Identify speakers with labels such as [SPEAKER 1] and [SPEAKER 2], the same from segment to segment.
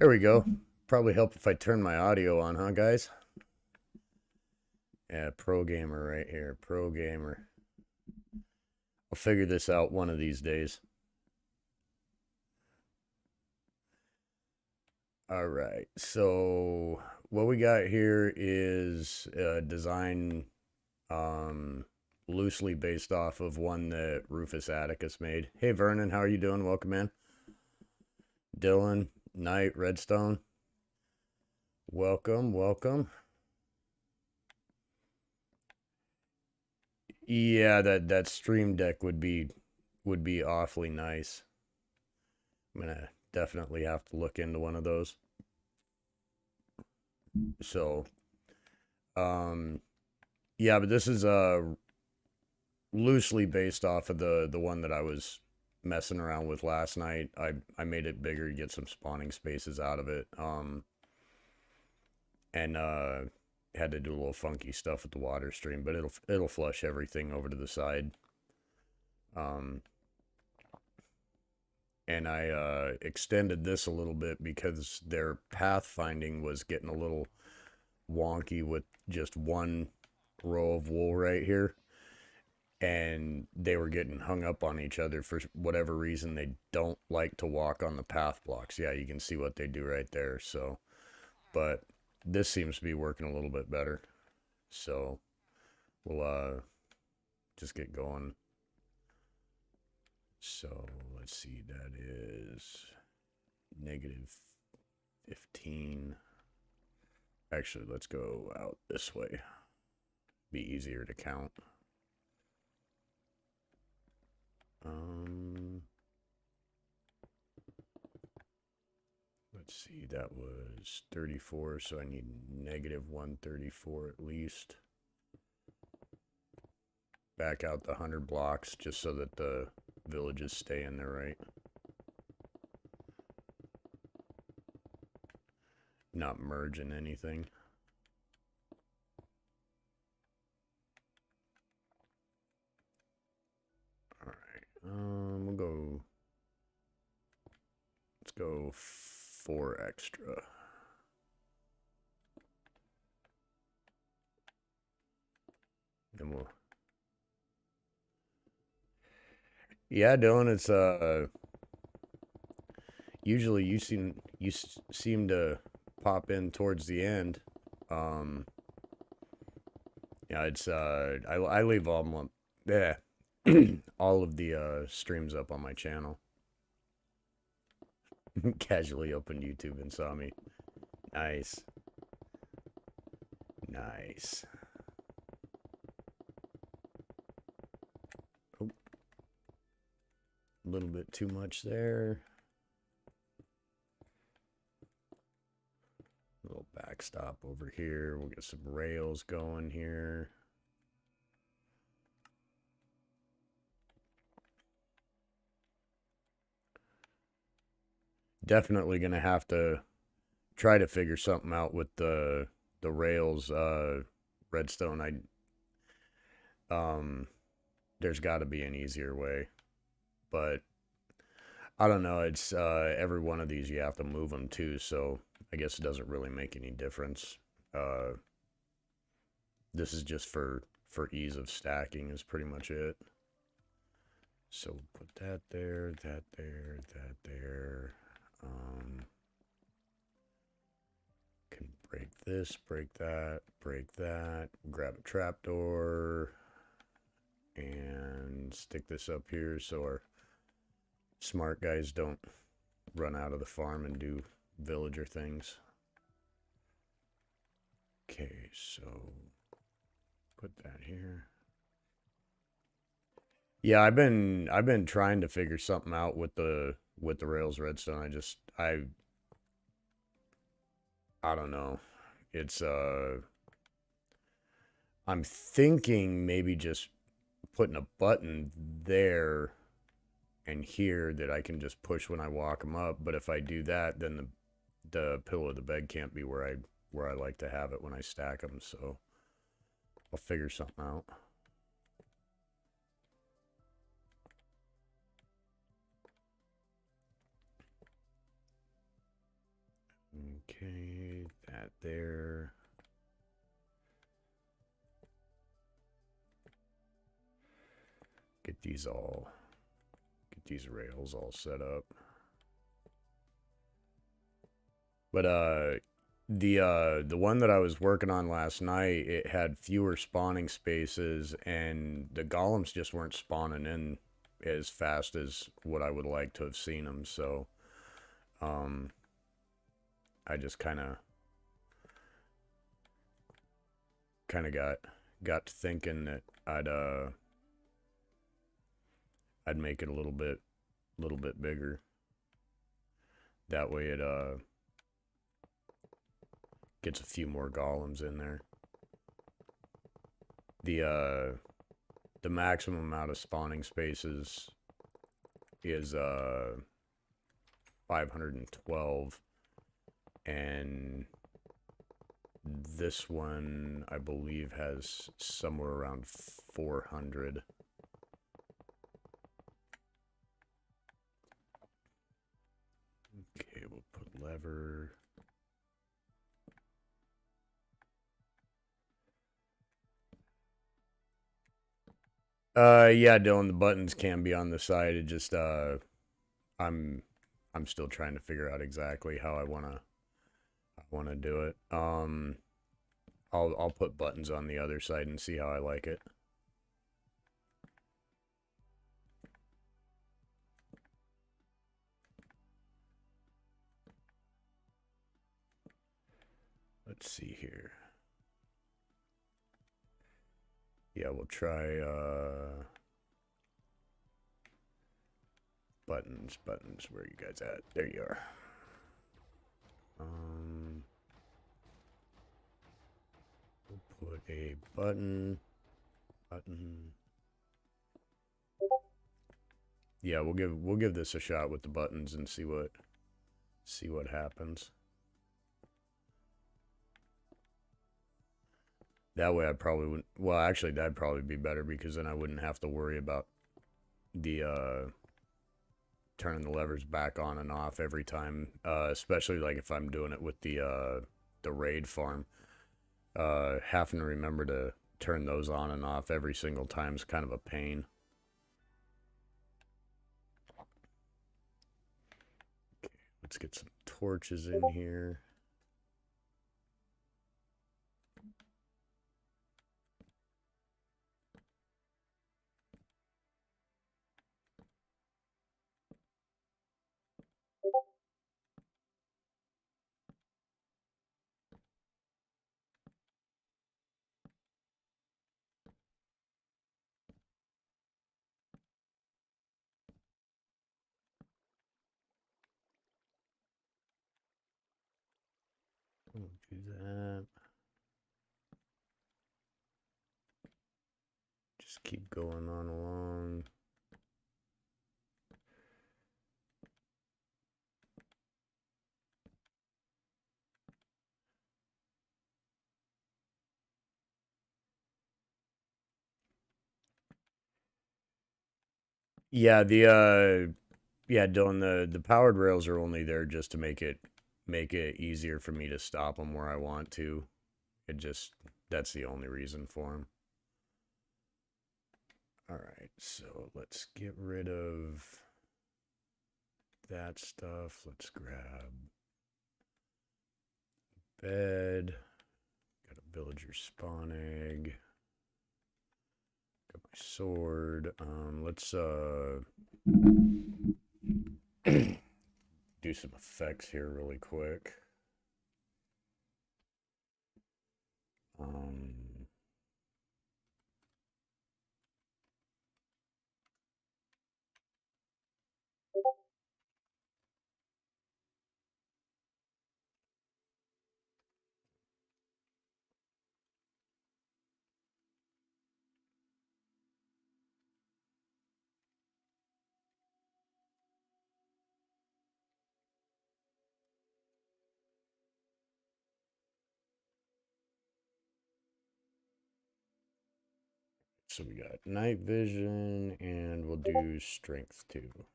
[SPEAKER 1] There we go. Probably help if I turn my audio on, huh, guys? Yeah, pro gamer right here. Pro gamer. I'll figure this out one of these days. All right. So what we got here is a design loosely based off of one that Rufus Atticus made. Hey, Vernon, how are you doing? Welcome in. Dylan, Knight, Redstone. Welcome, welcome. Yeah, that stream deck would be awfully nice. I'm gonna definitely have to look into one of those. So, um, yeah, but this is loosely based off of the one that I was messing around with last night. I made it bigger to get some spawning spaces out of it. And had to do a little funky stuff with the water stream, but it'll flush everything over to the side. Um, and I extended this a little bit because their pathfinding was getting a little wonky with just one row of wool right here, and they were getting hung up on each other for whatever reason. They don't like to walk on the path blocks. Yeah, you can see what they do right there. So, but this seems to be working a little bit better. So we'll just get going. So let's see, that is negative 15. Actually, let's go out this way. Be easier to count. Let's see, that was 34, so I need negative 134 at least. Back out the 100 blocks just so that the villages stay in there, right? Not merging anything. Alright, we'll go. Let's go 4 extra. Then we'll. Yeah, Dylan, it's usually you seem to pop in towards the end. Yeah, it's I leave all yeah all of the streams up on my channel. Casually opened YouTube and saw me. Nice. Nice. Oh, a little bit too much there. A little backstop over here. We'll get some rails going here. Definitely gonna have to try to figure something out with the rails. Redstone. There's got to be an easier way, but I don't know. It's every one of these you have to move them too, so I guess it doesn't really make any difference. This is just for ease of stacking is pretty much it. So put that there, that there, that there. Can break this, break that, grab a trapdoor, and stick this up here so our smart guys don't run out of the farm and do villager things. Okay, so put that here. Yeah, I've been trying to figure something out with the rails redstone. I don't know. It's I'm thinking maybe just putting a button there and here that I can just push when I walk them up, but if I do that, then the pillow of the bed can't be where I like to have it when I stack them, so I'll figure something out. Okay, that there. Get these rails all set up. But the one that I was working on last night, it had fewer spawning spaces, and the golems just weren't spawning in as fast as what I would like to have seen them. So, I just kind of got to thinking that I'd make it a little bit bigger. That way it gets a few more golems in there. The maximum amount of spawning spaces is 512, and this one I believe has somewhere around 400. Okay, we'll put lever. Yeah, Dylan, the buttons can be on the side. It just I'm still trying to figure out exactly how I wanna do it. I'll put buttons on the other side and see how I like it. Let's see here. Yeah, we'll try buttons. Where are you guys at? There you are. We'll put a button. Yeah, we'll give this a shot with the buttons and see what happens. That way I probably wouldn't, well, actually that'd probably be better, because then I wouldn't have to worry about the turning the levers back on and off every time, especially like if I'm doing it with the raid farm. Having to remember to turn those on and off every single time is kind of a pain. Okay, let's get some torches in here. We'll do that. Just keep going on along. Yeah, yeah, Dylan, the powered rails are only there just to make it easier for me to stop them where I want to. It just, that's the only reason for them. All right, so let's get rid of that stuff. Let's grab bed. Got a villager spawn egg. Got my sword. Let's do some effects here really quick. So we got night vision, and we'll do strength too.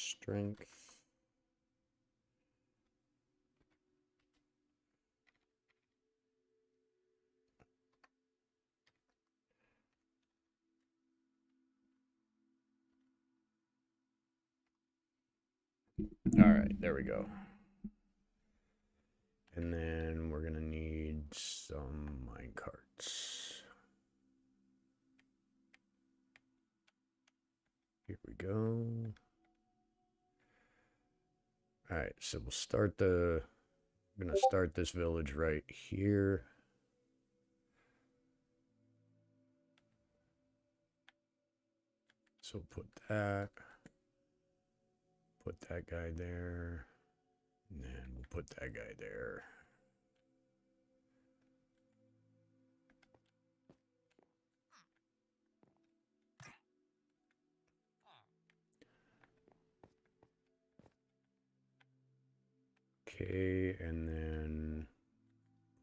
[SPEAKER 1] strength. All right, there we go. And then we're gonna need some mine carts. Here we go. All right, so we'll start the. I'm gonna start this village right here. So put that guy there, and then we'll put that guy there. Okay, and then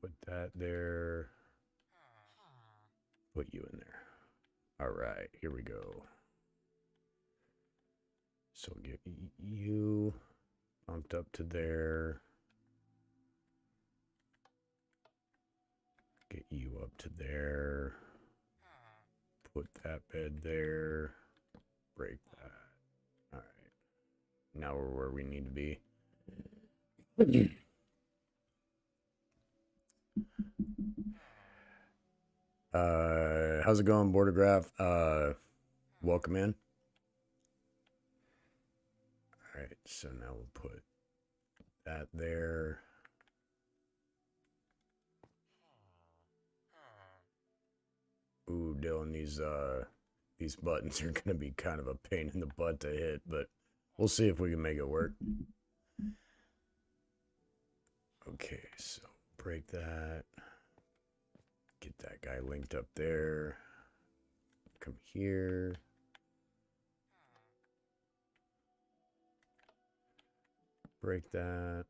[SPEAKER 1] put that there. Put you in there. All right, here we go. So get you bumped up to there. Get you up to there. Put that bed there. Break that. All right. Now we're where we need to be. How's it going, Bordergraph? Welcome in. All right, so now we'll put that there. Ooh, Dylan, these buttons are gonna be kind of a pain in the butt to hit, but we'll see if we can make it work. Okay, so break that. Get that guy linked up there. Come here. Break that.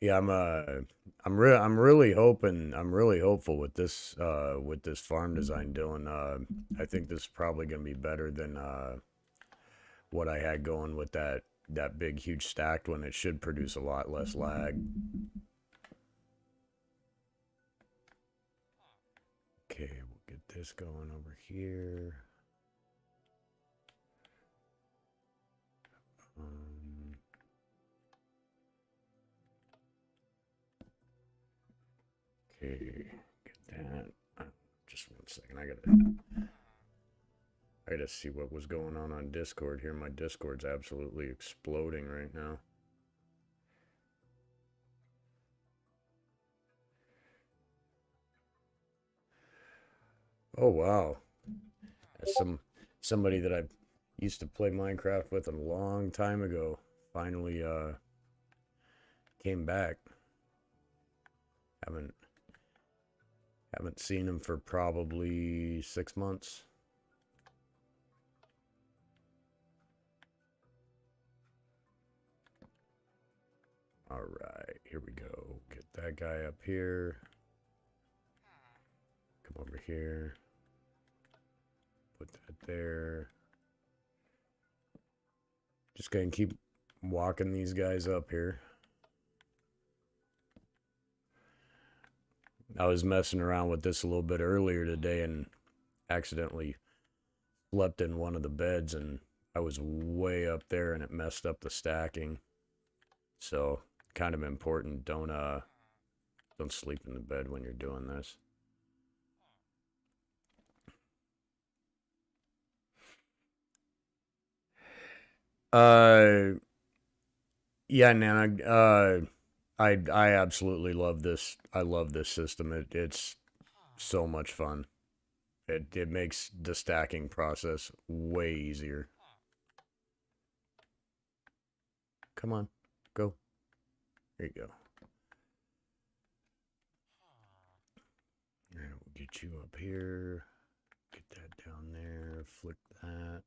[SPEAKER 1] Yeah, I'm really hopeful with this farm design, Dylan. I think this is probably gonna be better than what I had going with that big huge stacked one. It should produce a lot less lag. Okay, we'll get this going over here. Okay, get that. Just 1 second. I gotta see what was going on Discord here. My Discord's absolutely exploding right now. Oh wow. As somebody that I used to play Minecraft with a long time ago finally came back. Haven't seen him for probably 6 months. All right, here we go. Get that guy up here. Come over here. Put that there. Just gonna keep walking these guys up here. I was messing around with this a little bit earlier today and accidentally slept in one of the beds, and I was way up there and it messed up the stacking. So kind of important. Don't sleep in the bed when you're doing this. Yeah, Nana. I absolutely love this. I love this system. It's so much fun. It makes the stacking process way easier. Come on, go. There you go. All right, we'll get you up here. Get that down there. Flick that.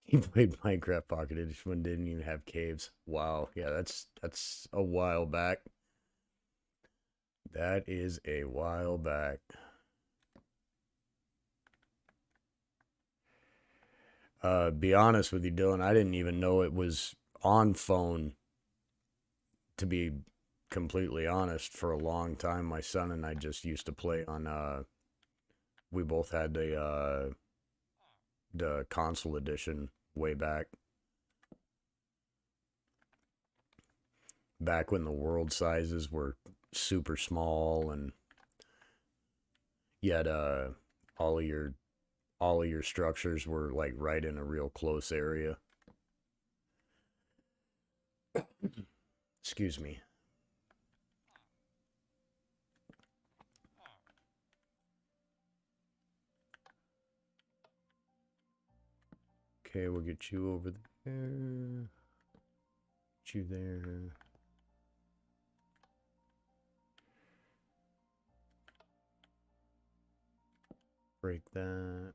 [SPEAKER 1] He played Minecraft Pocket Edition when didn't even have caves. Wow, yeah, that's a while back. That is a while back. Be honest with you, Dylan, I didn't even know it was on phone, to be completely honest. For a long time, my son and I just used to play on, we both had the console edition way back when the world sizes were super small, and yet all of your all of your structures were like right in a real close area. Excuse me. Okay, we'll get you over there. Get you there. Break that.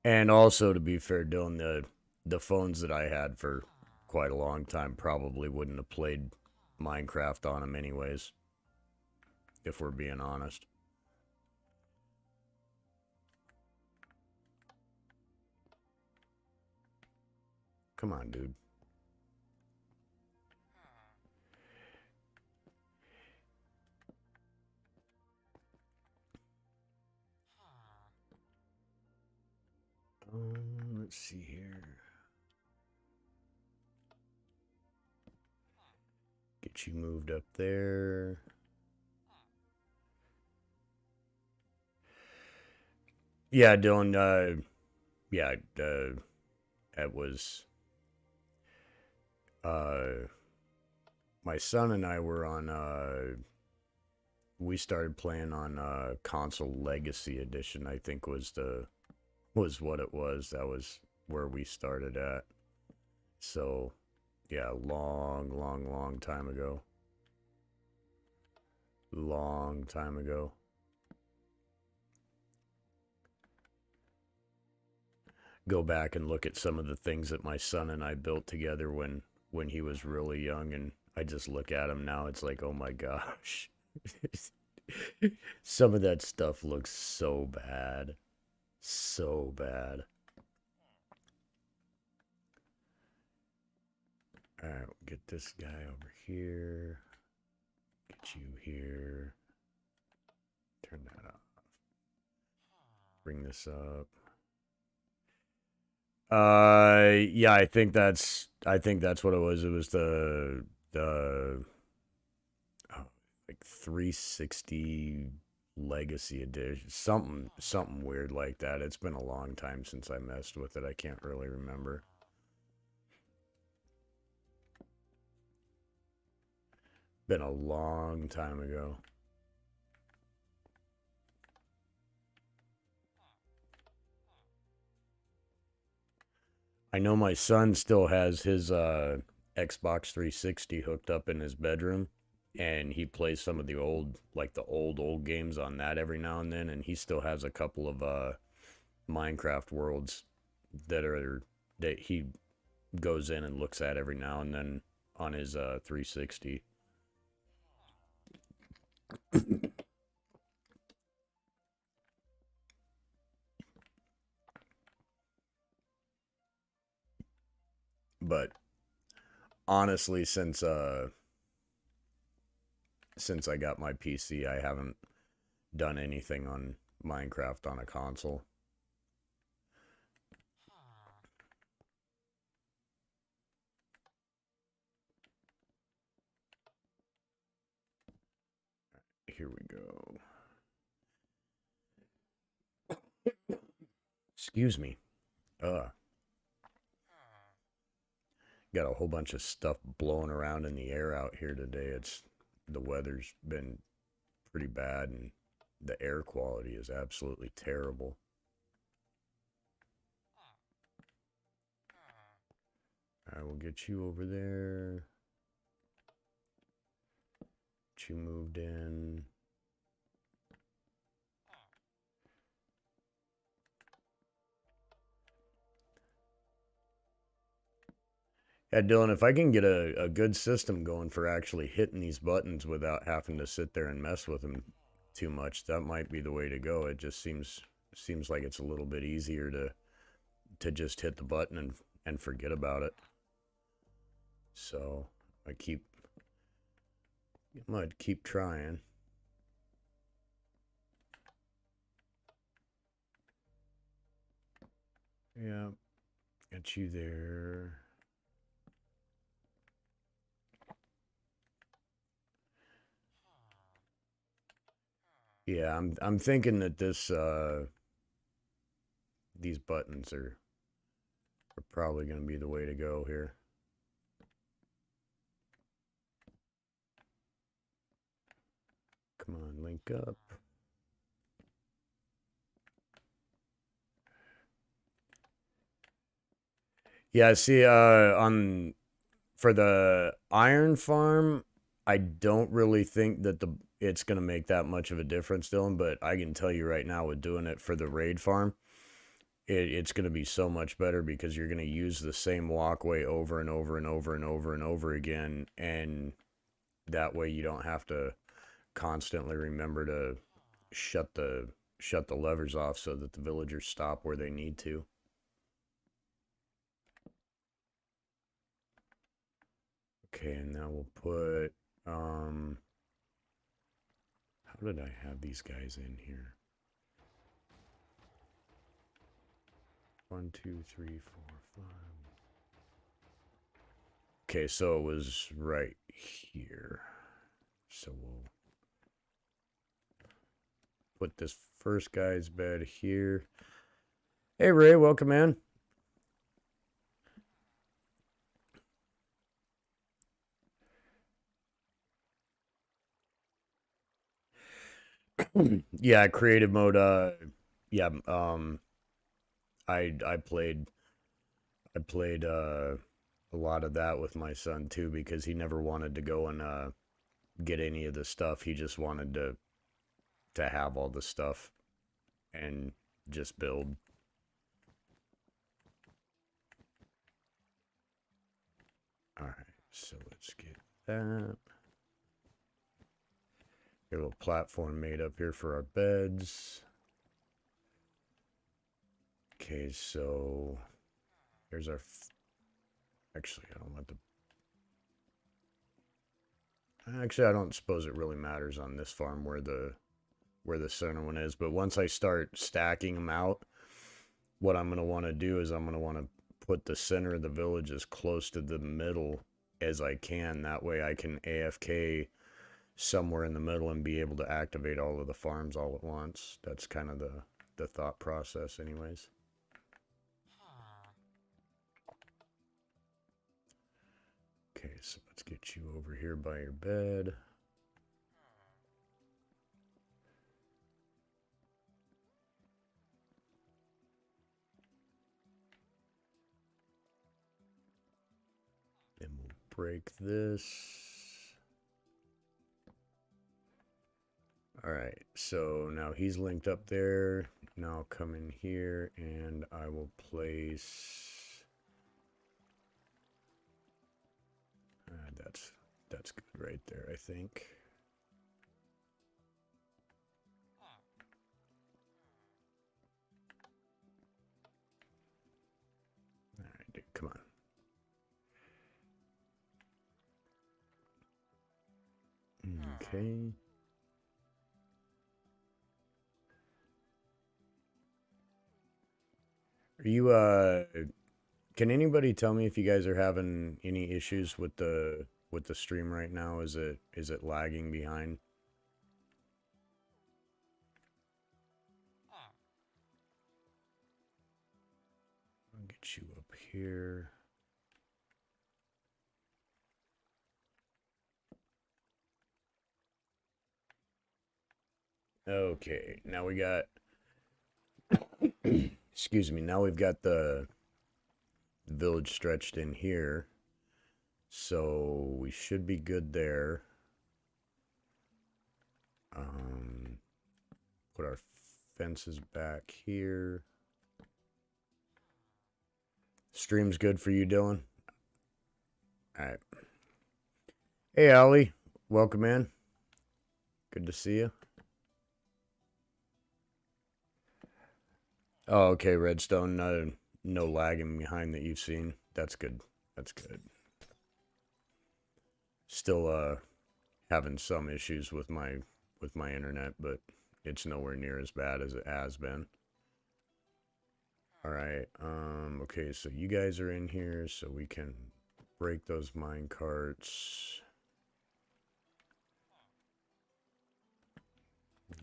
[SPEAKER 1] And also, to be fair, Dylan, the phones that I had for quite a long time probably wouldn't have played Minecraft on them anyways, if we're being honest. Come on, dude. Let's see here. Get you moved up there. Yeah, Dylan. Yeah, it was. Uh, my son and I were on. We started playing on console Legacy Edition. I think was what it was. That was where we started at. So, yeah, long time ago. Long time ago. Go back and look at some of the things that my son and I built together when he was really young, and I just look at him now. It's like, oh my gosh. Some of that stuff looks so bad. So bad. Alright, we'll get this guy over here. Get you here. Turn that off. Bring this up. Yeah, I think that's what it was. It was the oh, like 360 Legacy Edition, something weird like that. It's been a long time since I messed with it. I can't really remember. Been a long time ago. I know my son still has his Xbox 360 hooked up in his bedroom, and he plays some of the old games on that every now and then, and he still has a couple of Minecraft worlds that are that he goes in and looks at every now and then on his 360. But honestly, since I got my PC, I haven't done anything on Minecraft on a console. Here we go. Excuse me. Got a whole bunch of stuff blowing around in the air out here today. The weather's been pretty bad, and the air quality is absolutely terrible. I will get you over there. Get you moved in. Yeah, Dylan, if I can get a good system going for actually hitting these buttons without having to sit there and mess with them too much, that might be the way to go. It just seems like it's a little bit easier to just hit the button and forget about it. So I might keep trying. Yeah, got you there. Yeah, I'm thinking that these buttons are probably going to be the way to go here. Come on, link up. Yeah, see, on for the iron farm, I don't really think that it's gonna make that much of a difference, Dylan. But I can tell you right now, with doing it for the raid farm, it's gonna be so much better because you're gonna use the same walkway over and over and over and over and over again, and that way you don't have to constantly remember to shut the shut the levers off so that the villagers stop where they need to. Okay, and now we'll put how did I have these guys in here? 1, 2, 3, 4, 5. Okay, so it was right here. So we'll put this first guy's bed here. Hey Ray, welcome in. Yeah, creative mode. Yeah. I played a lot of that with my son too because he never wanted to go and get any of the stuff. He just wanted to have all the stuff and just build. All right, so let's get that. Get a little platform made up here for our beds. Okay, so here's our. Actually, I don't want the. Actually, I don't suppose it really matters on this farm where the center one is. But once I start stacking them out, what I'm gonna want to do is I'm gonna want to put the center of the village as close to the middle as I can. That way, I can AFK somewhere in the middle and be able to activate all of the farms all at once. That's kind of the thought process, anyways. Okay, so let's get you over here by your bed. Then we'll break this. All right, so now he's linked up there. Now I'll come in here and I will place. That's good right there, I think. All right, dude, come on. Okay. Are you can anybody tell me if you guys are having any issues with the stream right now? Is it lagging behind? I'll get you up here. Okay, now we got excuse me, now we've got the village stretched in here. So we should be good there. Put our fences back here. Stream's good for you, Dylan? Alright. Hey, Ollie. Welcome in. Good to see you. Oh, okay, Redstone. No lagging behind that you've seen. That's good. That's good. Still having some issues with my internet, but it's nowhere near as bad as it has been. Alright, okay, so you guys are in here, so we can break those mine carts.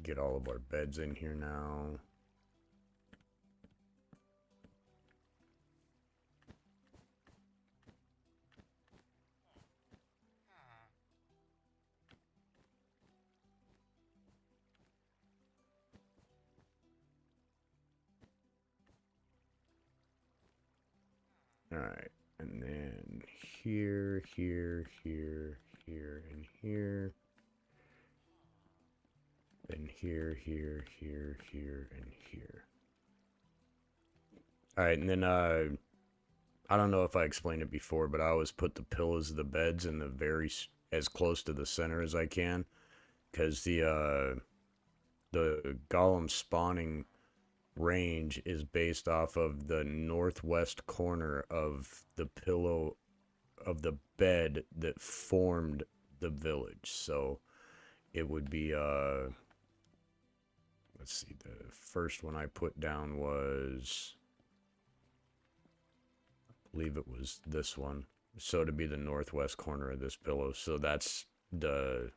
[SPEAKER 1] Get all of our beds in here now. Alright, and then here, here, here, here, and here. Then here, here, here, here, and here. Alright, and then, I don't know if I explained it before, but I always put the pillows of the beds in the as close to the center as I can. Because the golem spawning range is based off of the northwest corner of the pillow of the bed that formed the village. So it would be let's see, the first one I put down was, I believe it was this one. So to be the northwest corner of this pillow. So that's the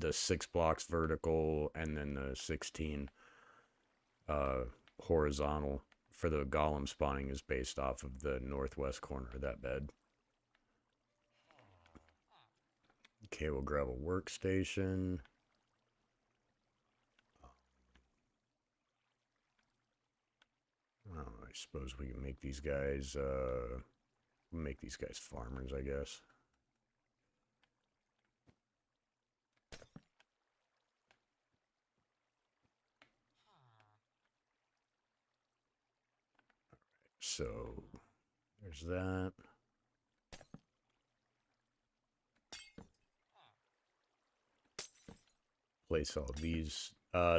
[SPEAKER 1] 6 blocks vertical and then the 16 horizontal for the golem spawning is based off of the northwest corner of that bed. Okay, we'll grab a workstation. Oh, I suppose we can make these guys farmers, I guess. So there's that. Place all these.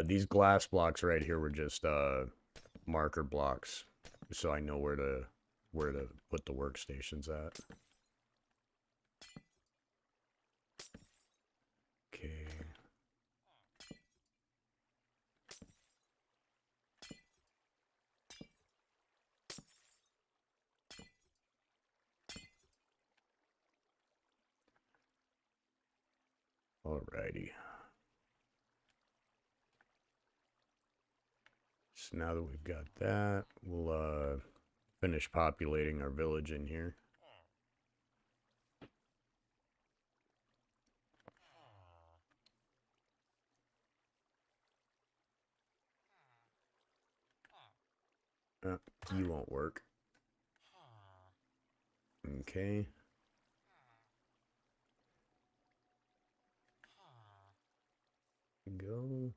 [SPEAKER 1] These glass blocks right here were just marker blocks, so I know where to put the workstations at. Okay. Alrighty. So now that we've got that, we'll finish populating our village in here. You won't work. Okay. Go.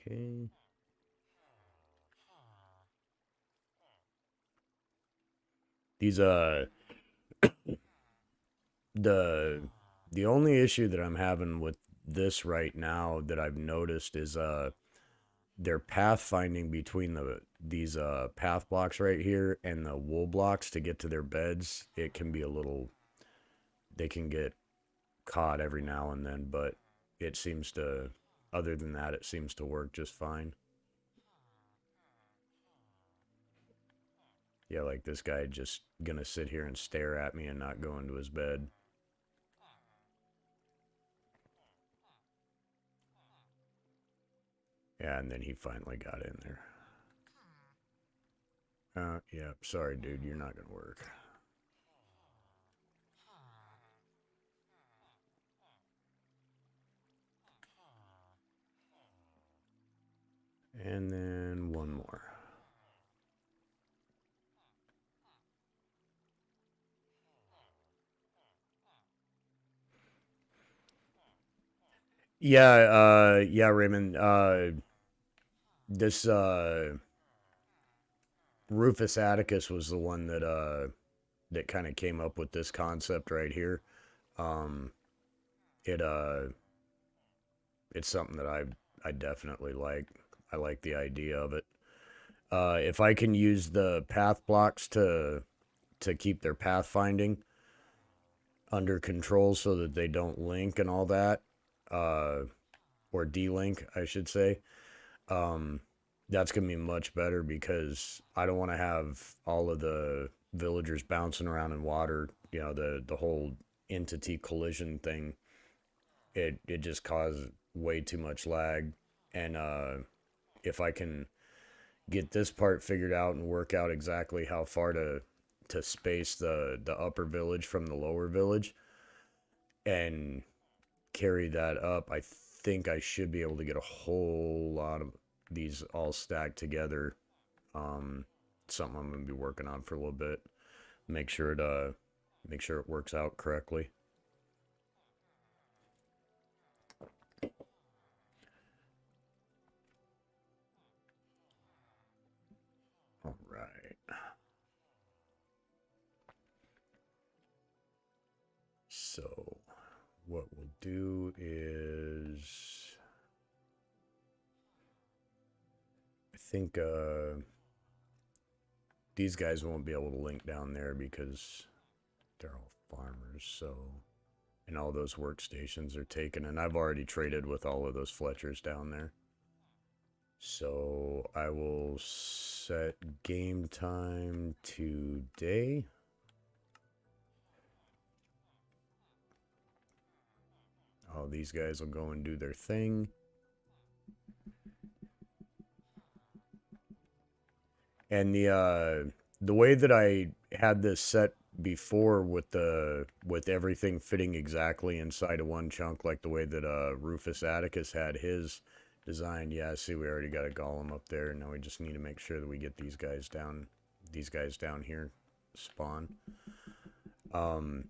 [SPEAKER 1] Okay. These the only issue that I'm having with this right now that I've noticed is their pathfinding between these path blocks right here and the wool blocks to get to their beds. It can be a little, they can get caught every now and then, but it seems to, other than that, it seems to work just fine. Yeah, like this guy just gonna sit here and stare at me and not go into his bed. Yeah, and then he finally got in there. Yeah, sorry, dude, you're not gonna work. And then one more. Yeah, Raymond. This Rufus Atticus was the one that kind of came up with this concept right here. Um, it it's something that I definitely like. I like the idea of it. If I can use the path blocks to keep their pathfinding under control so that they don't link and all that, uh, or delink, I should say, um, that's gonna be much better because I don't want to have all of the villagers bouncing around in water. You know, the whole entity collision thing. It just caused way too much lag, and if I can get this part figured out and work out exactly how far to space the upper village from the lower village and carry that up, I think I should be able to get a whole lot of these all stacked together. Um, Something I'm gonna be working on for a little bit. Make sure it works out correctly. All right. So what we'll do is I think these guys won't be able to link down there because they're all farmers, so and all those workstations are taken, and I've already traded with all of those Fletchers down there. So I will set game time today. All these guys will go and do their thing. And the way that I had this set before with everything fitting exactly inside of one chunk, like the way that Rufus Atticus had his design. Yeah, see, we already got a golem up there. Now we just need to make sure that we get these guys down here spawn. The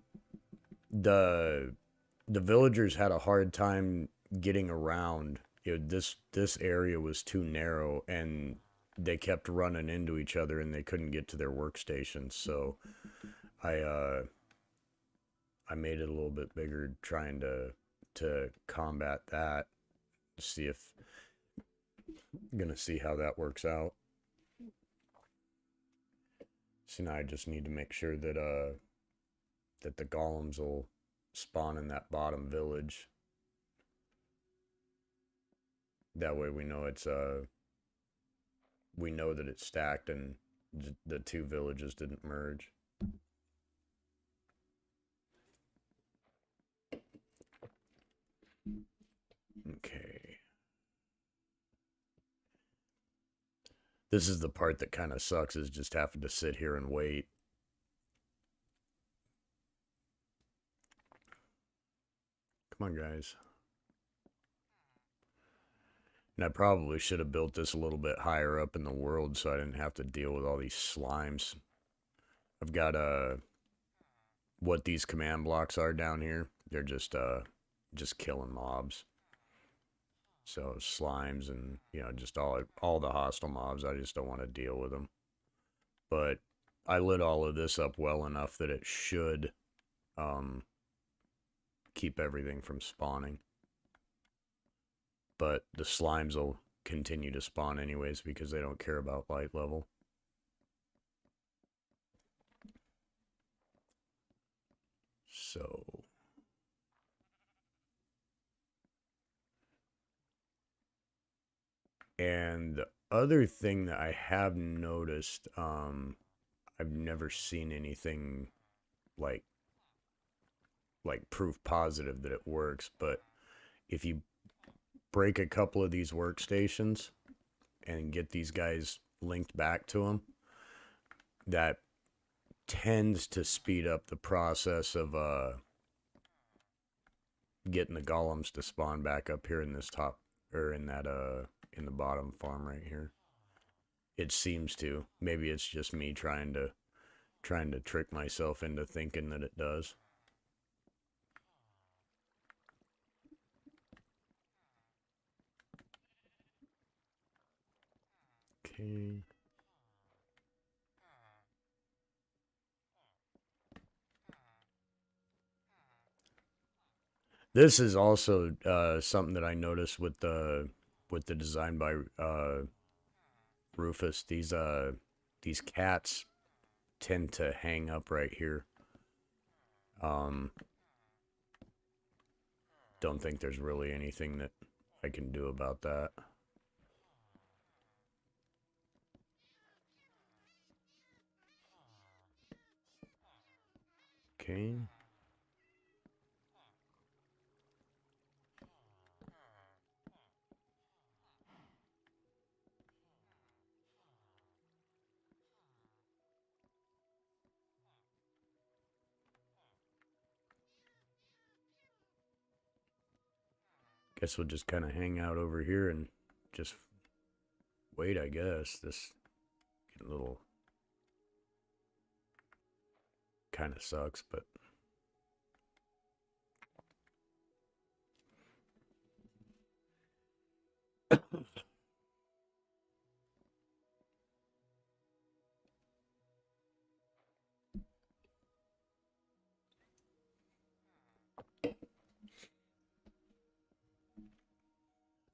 [SPEAKER 1] villagers had a hard time getting around. This area was too narrow, and they kept running into each other, and they couldn't get to their workstations. So I I made it a little bit bigger, trying to combat that. See if gonna see how that works out. So now I just need to make sure that the golems will spawn in that bottom village. That way we know that it's stacked and the two villages didn't merge. Okay. This is the part that kind of sucks, is just having to sit here and wait. Come on, guys. And I probably should have built this a little bit higher up in the world so I didn't have to deal with all these slimes. I've got what these command blocks are down here. They're just killing mobs. So slimes and just all the hostile mobs. I just don't want to deal with them. But I lit all of this up well enough that it should um, keep everything from spawning. But the slimes will continue to spawn anyways because they don't care about light level. So and the other thing that I have noticed, I've never seen anything like proof positive that it works, but if you break a couple of these workstations and get these guys linked back to them, that tends to speed up the process of getting the golems to spawn back up here in this top, or in in the bottom farm right here. It seems to. Maybe it's just me trying to trick myself into thinking that it does. Okay. This is also something that I noticed with the design by Rufus. These cats tend to hang up right here. Don't think there's really anything that I can do about that. Okay. Guess we'll just kind of hang out over here and just wait, I guess. This getting a little kind of sucks, but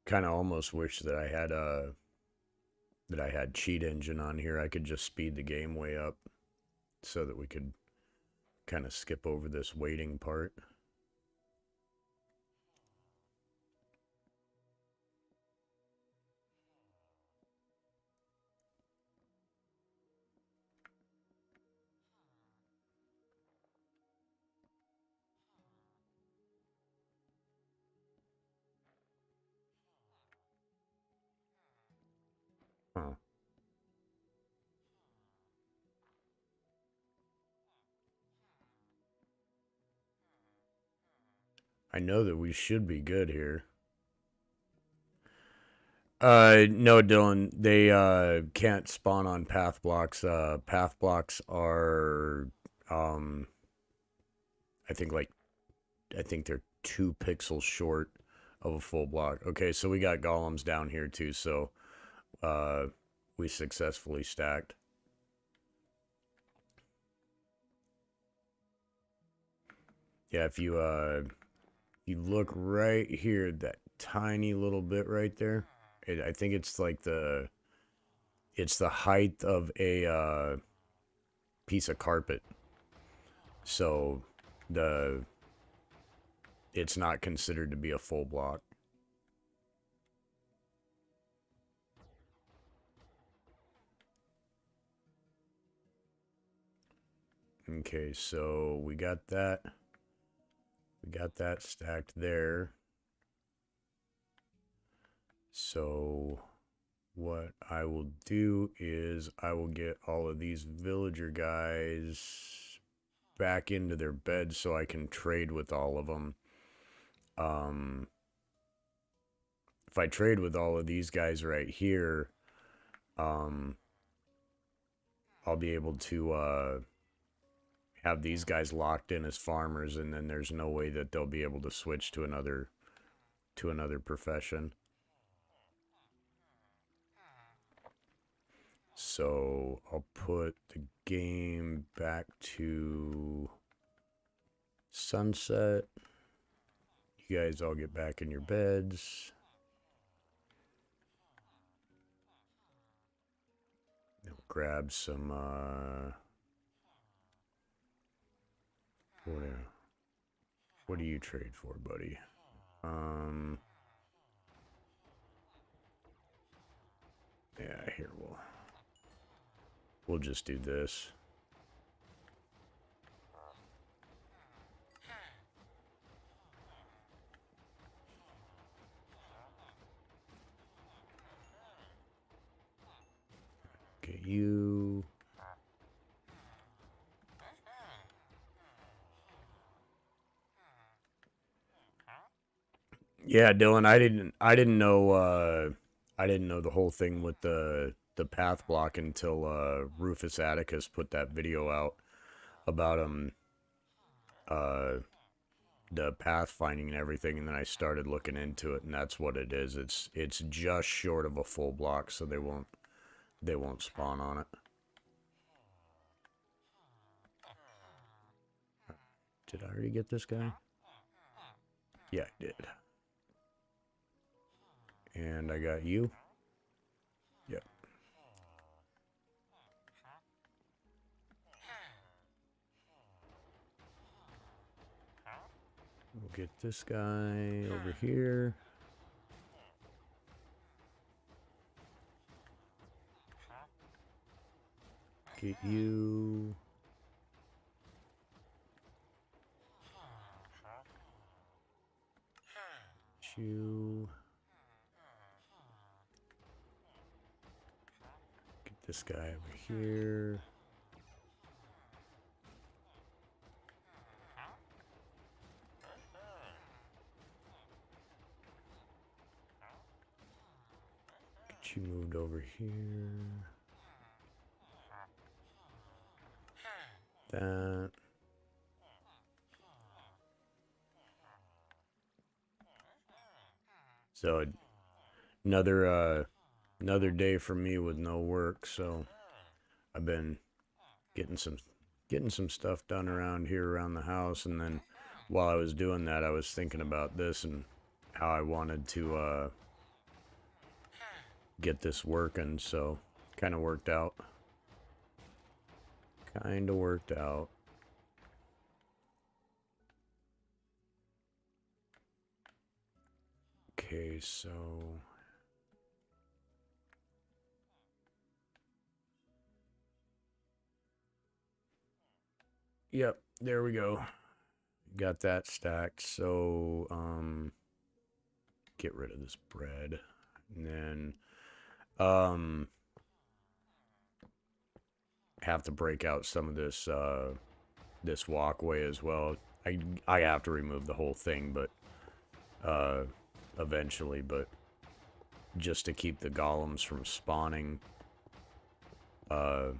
[SPEAKER 1] kind of almost wish that I had cheat engine on here. I could just speed the game way up so that we could kind of skip over this waiting part. Huh. I know that we should be good here. No, Dylan, they can't spawn on path blocks. Path blocks are I think they're 2 pixels short of a full block. Okay, so we got golems down here too, so we successfully stacked. Yeah, if you look right here, that tiny little bit right there, I think it's like the height of a piece of carpet. So it's not considered to be a full block. Okay, so we got that. We got that stacked there. So what I will do is I will get all of these villager guys back into their beds so I can trade with all of them. If I trade with all of these guys right here, I'll be able to have these guys locked in as farmers, and then there's no way that they'll be able to switch to another profession. So I'll put the game back to sunset. You guys all get back in your beds. I'll grab some what do you trade for, buddy? Yeah, here we'll just do this. Okay, you. Yeah, Dylan, I didn't know I didn't know the whole thing with the path block until Rufus Atticus put that video out about uh the pathfinding and everything, and then I started looking into it, and that's what it is. It's just short of a full block, so they won't spawn on it. Did I already get this guy? Yeah, I did. And I got you. Yep. We'll get this guy over here. Get you. Get you. Get this guy over here. Get you moved over here. That. So another day for me with no work, so I've been getting some stuff done around here around the house, and then while I was doing that I was thinking about this and how I wanted to get this working, so kind of worked out. Okay, so yep, there we go. Got that stacked. So get rid of this bread, and then have to break out some of this this walkway as well. I have to remove the whole thing, but eventually, but just to keep the golems from spawning, have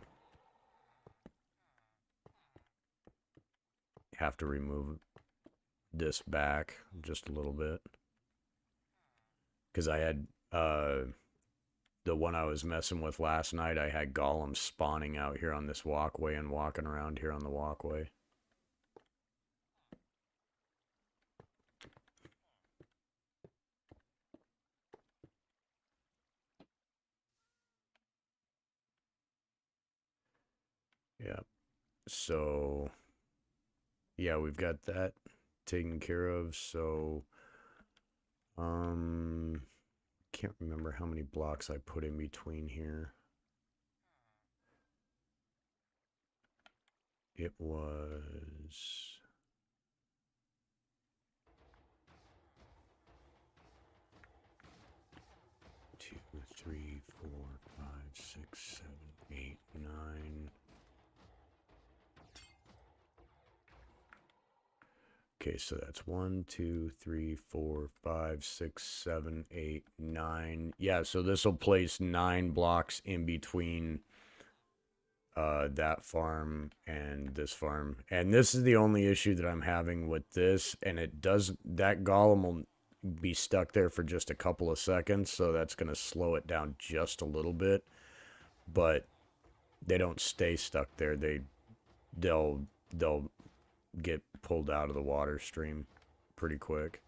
[SPEAKER 1] to remove this back just a little bit, because I had the one I was messing with last night, I had golems spawning out here on this walkway and walking around here on the walkway. Yeah. So, yeah, we've got that taken care of. So, can't remember how many blocks I put in between here. It was 2, 3, 4, 5, 6, 7, 8, 9. Okay, so that's 1, 2, 3, 4, 5, 6, 7, 8, 9. Yeah, so this will place 9 blocks in between that farm and this farm. And this is the only issue that I'm having with this. And it does, that golem will be stuck there for just a couple of seconds, so that's going to slow it down just a little bit. But they don't stay stuck there. They'll get pulled out of the water stream pretty quick.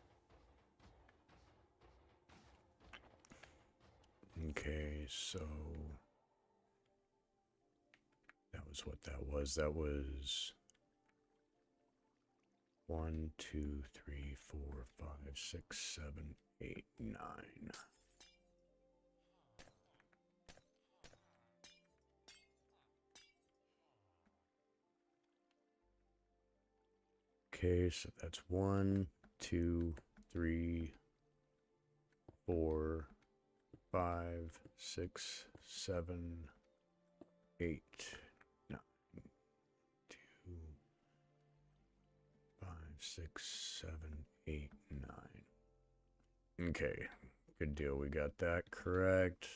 [SPEAKER 1] Okay, so that was what that was. That was 1, 2, 3, 4, 5, 6, 7, 8, 9. Okay, so that's 1, 2, 3, 4, 5, 6, 7, 8, 9, 2, 5, 6, 7, 8, 9. Okay, Good deal. We got that correct.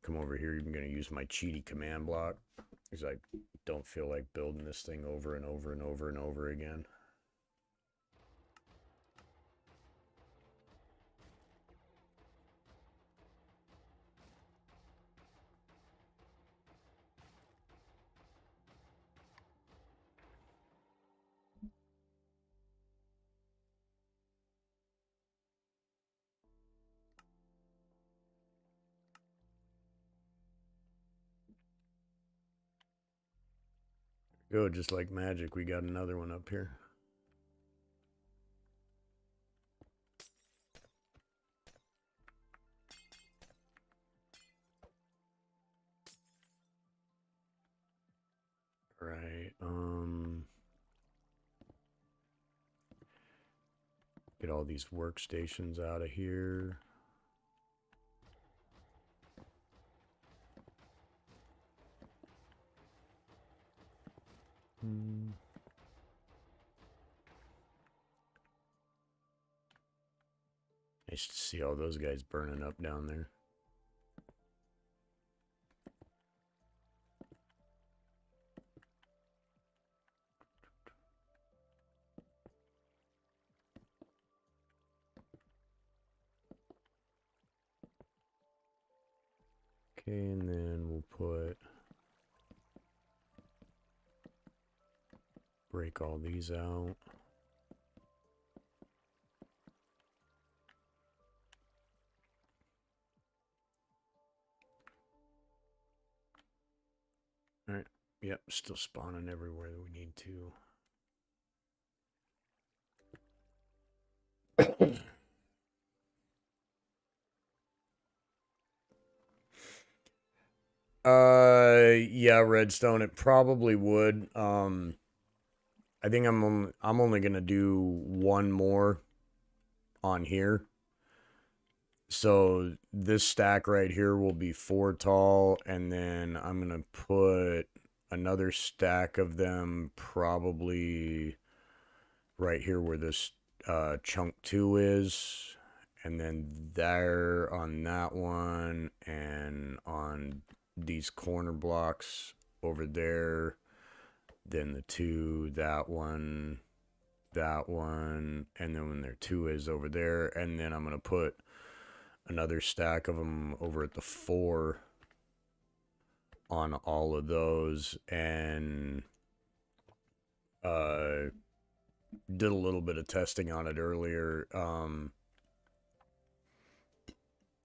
[SPEAKER 1] Come over here. I'm going to use my cheaty command block because I don't feel like building this thing over and over and over and over again. Go, just like magic, we got another one up here. Right. Get all these workstations out of here. Nice to see all those guys burning up down there. Okay, and then we'll break all these out. All right. Yep, still spawning everywhere that we need to. Yeah, redstone. It probably would. I think I'm only gonna do one more on here. So this stack right here will be 4 tall, and then I'm gonna put another stack of them probably right here where this chunk 2 is, and then there on that one, and on these corner blocks over there, then the 2, that one, and then when their 2 is over there, and then I'm gonna put another stack of them over at the 4 on all of those, and did a little bit of testing on it earlier.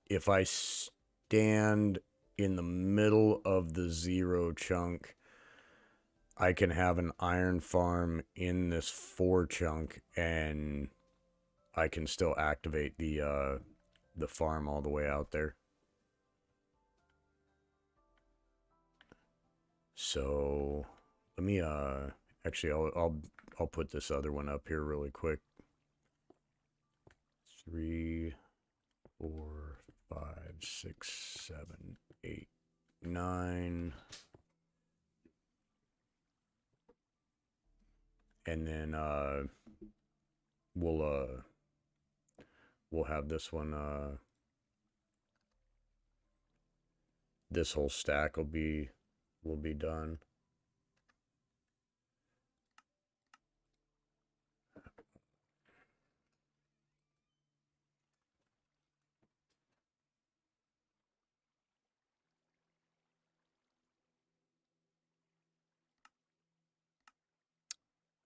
[SPEAKER 1] If I stand in the middle of the 0 chunk, I can have an iron farm in this 4 chunk, and I can still activate the farm all the way out there. So let me actually I'll put this other one up here really quick. 3, 4, 5, 6, 7, 8, 9. And then we'll have this one this whole stack will be done.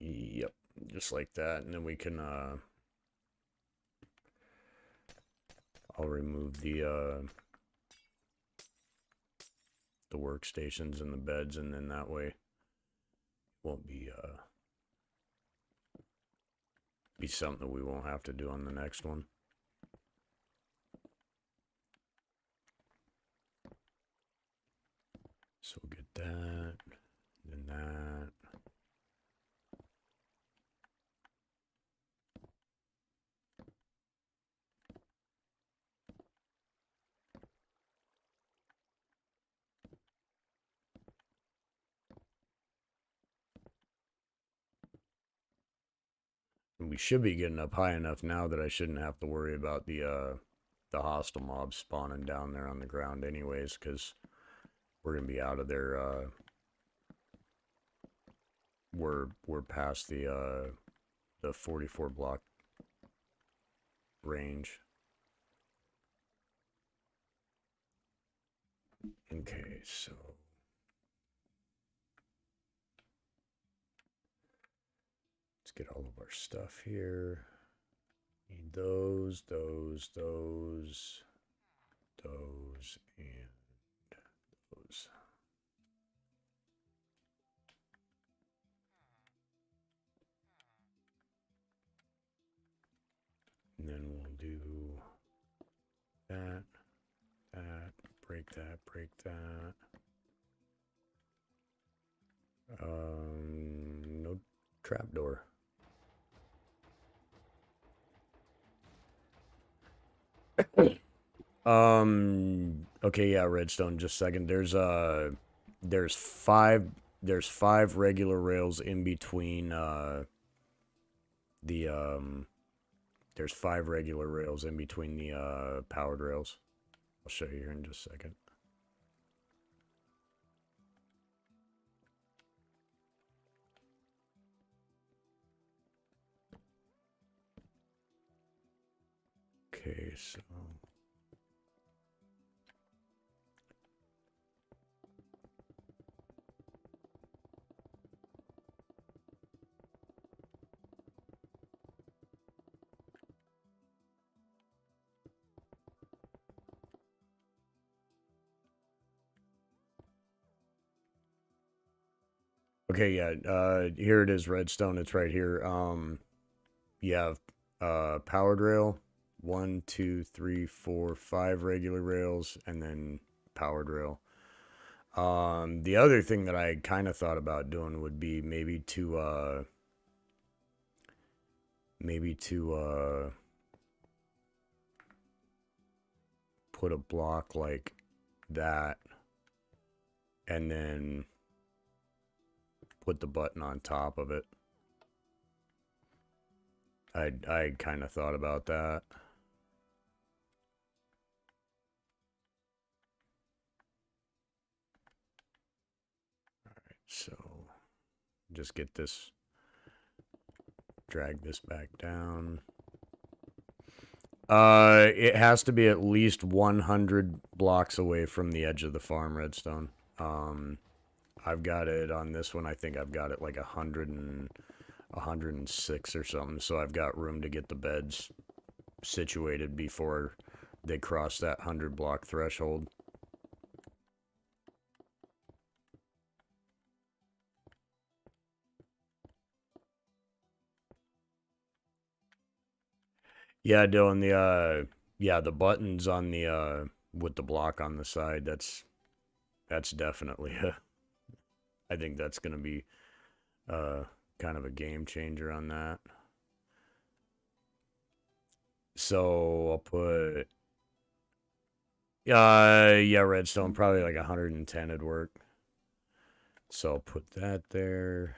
[SPEAKER 1] Yep, just like that. And then we can I'll remove the workstations and the beds, and then that way it won't be something that we won't have to do on the next one. So we'll get that, then that. And we should be getting up high enough now that I shouldn't have to worry about the the hostile mobs spawning down there on the ground anyways, because we're going to be out of there, we're past the 44 block range. Okay, so let's get all of our stuff here. Need those, and those. And then we'll do that, break that, break that. No trapdoor. Okay, yeah, redstone, just a second. There's five regular rails in between, there's 5 regular rails in between the, powered rails. I'll show you here in just a second. Okay, so... Okay, yeah, here it is, redstone. It's right here. You have powered rail, 1, 2, 3, 4, 5 regular rails, and then powered rail. The other thing that I kind of thought about doing would be maybe to put a block like that, and then put the button on top of it. I kind of thought about that. Alright, so just get this, drag this back down. It has to be at least 100 blocks away from the edge of the farm, redstone. I've got it on this one. I think I've got it like 106 or something. So I've got room to get the beds situated before they cross that 100 block threshold. Yeah, Dylan, the buttons on the, with the block on the side, that's definitely I think that's going to be, kind of a game changer on that. So I'll put, yeah, redstone, probably like 110 would work. So I'll put that there.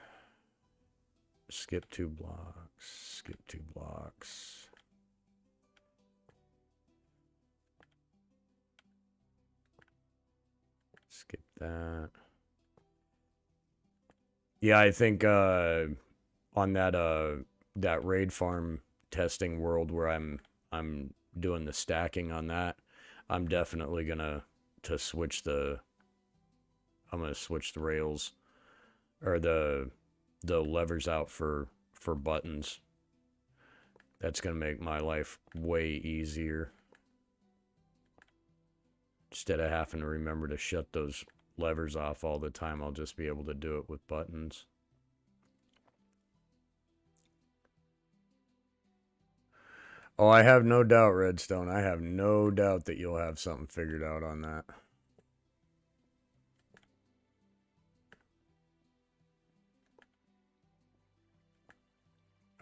[SPEAKER 1] Skip 2 blocks, skip 2 blocks. Skip that. Yeah, I think on that raid farm testing world where I'm doing the stacking on that, I'm definitely gonna switch the rails or the levers out for buttons. That's gonna make my life way easier. Instead of having to remember to shut those levers off all the time, I'll just be able to do it with buttons. Oh, I have no doubt, Redstone. I have no doubt that you'll have something figured out on that.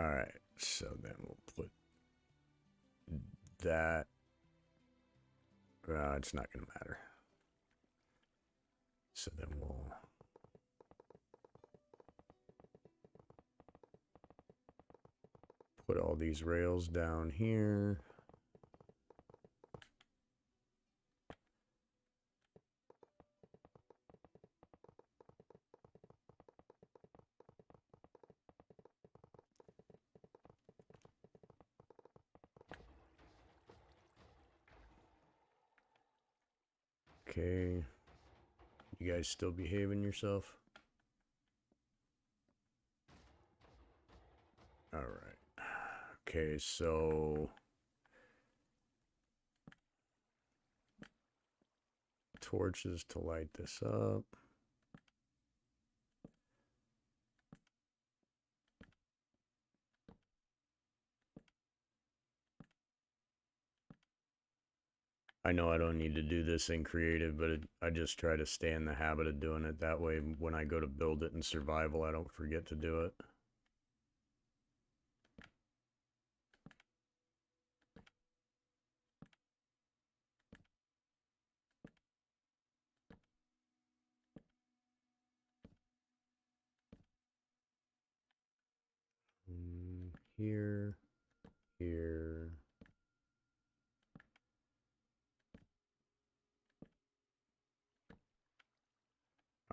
[SPEAKER 1] Alright, so then we'll put that. It's not going to matter. So then we'll put all these rails down here. Okay. You guys still behaving yourself? Alright. Okay, so... torches to light this up. I know I don't need to do this in creative, but I just try to stay in the habit of doing it. That way, when I go to build it in survival, I don't forget to do it. Here, here.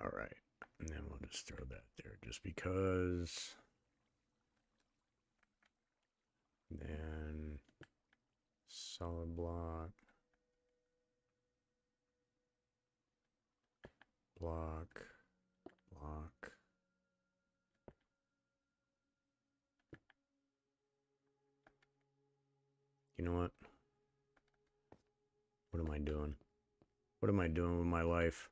[SPEAKER 1] All right, and then we'll just throw that there just because. Then solid block, block, block. You know what? What am I doing? What am I doing with my life?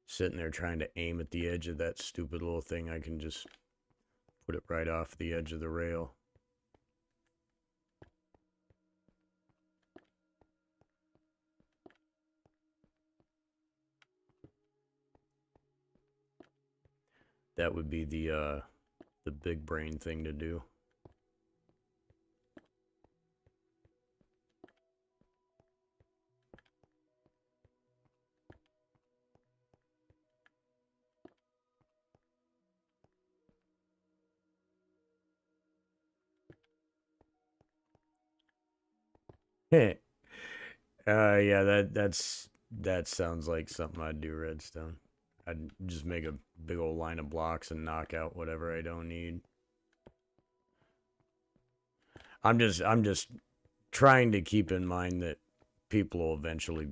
[SPEAKER 1] Sitting there trying to aim at the edge of that stupid little thing. I can just put it right off the edge of the rail. That would be the big brain thing to do. Hey. Yeah, that sounds like something I'd do, Redstone. I'd just make a big old line of blocks and knock out whatever I don't need. I'm just trying to keep in mind that people will eventually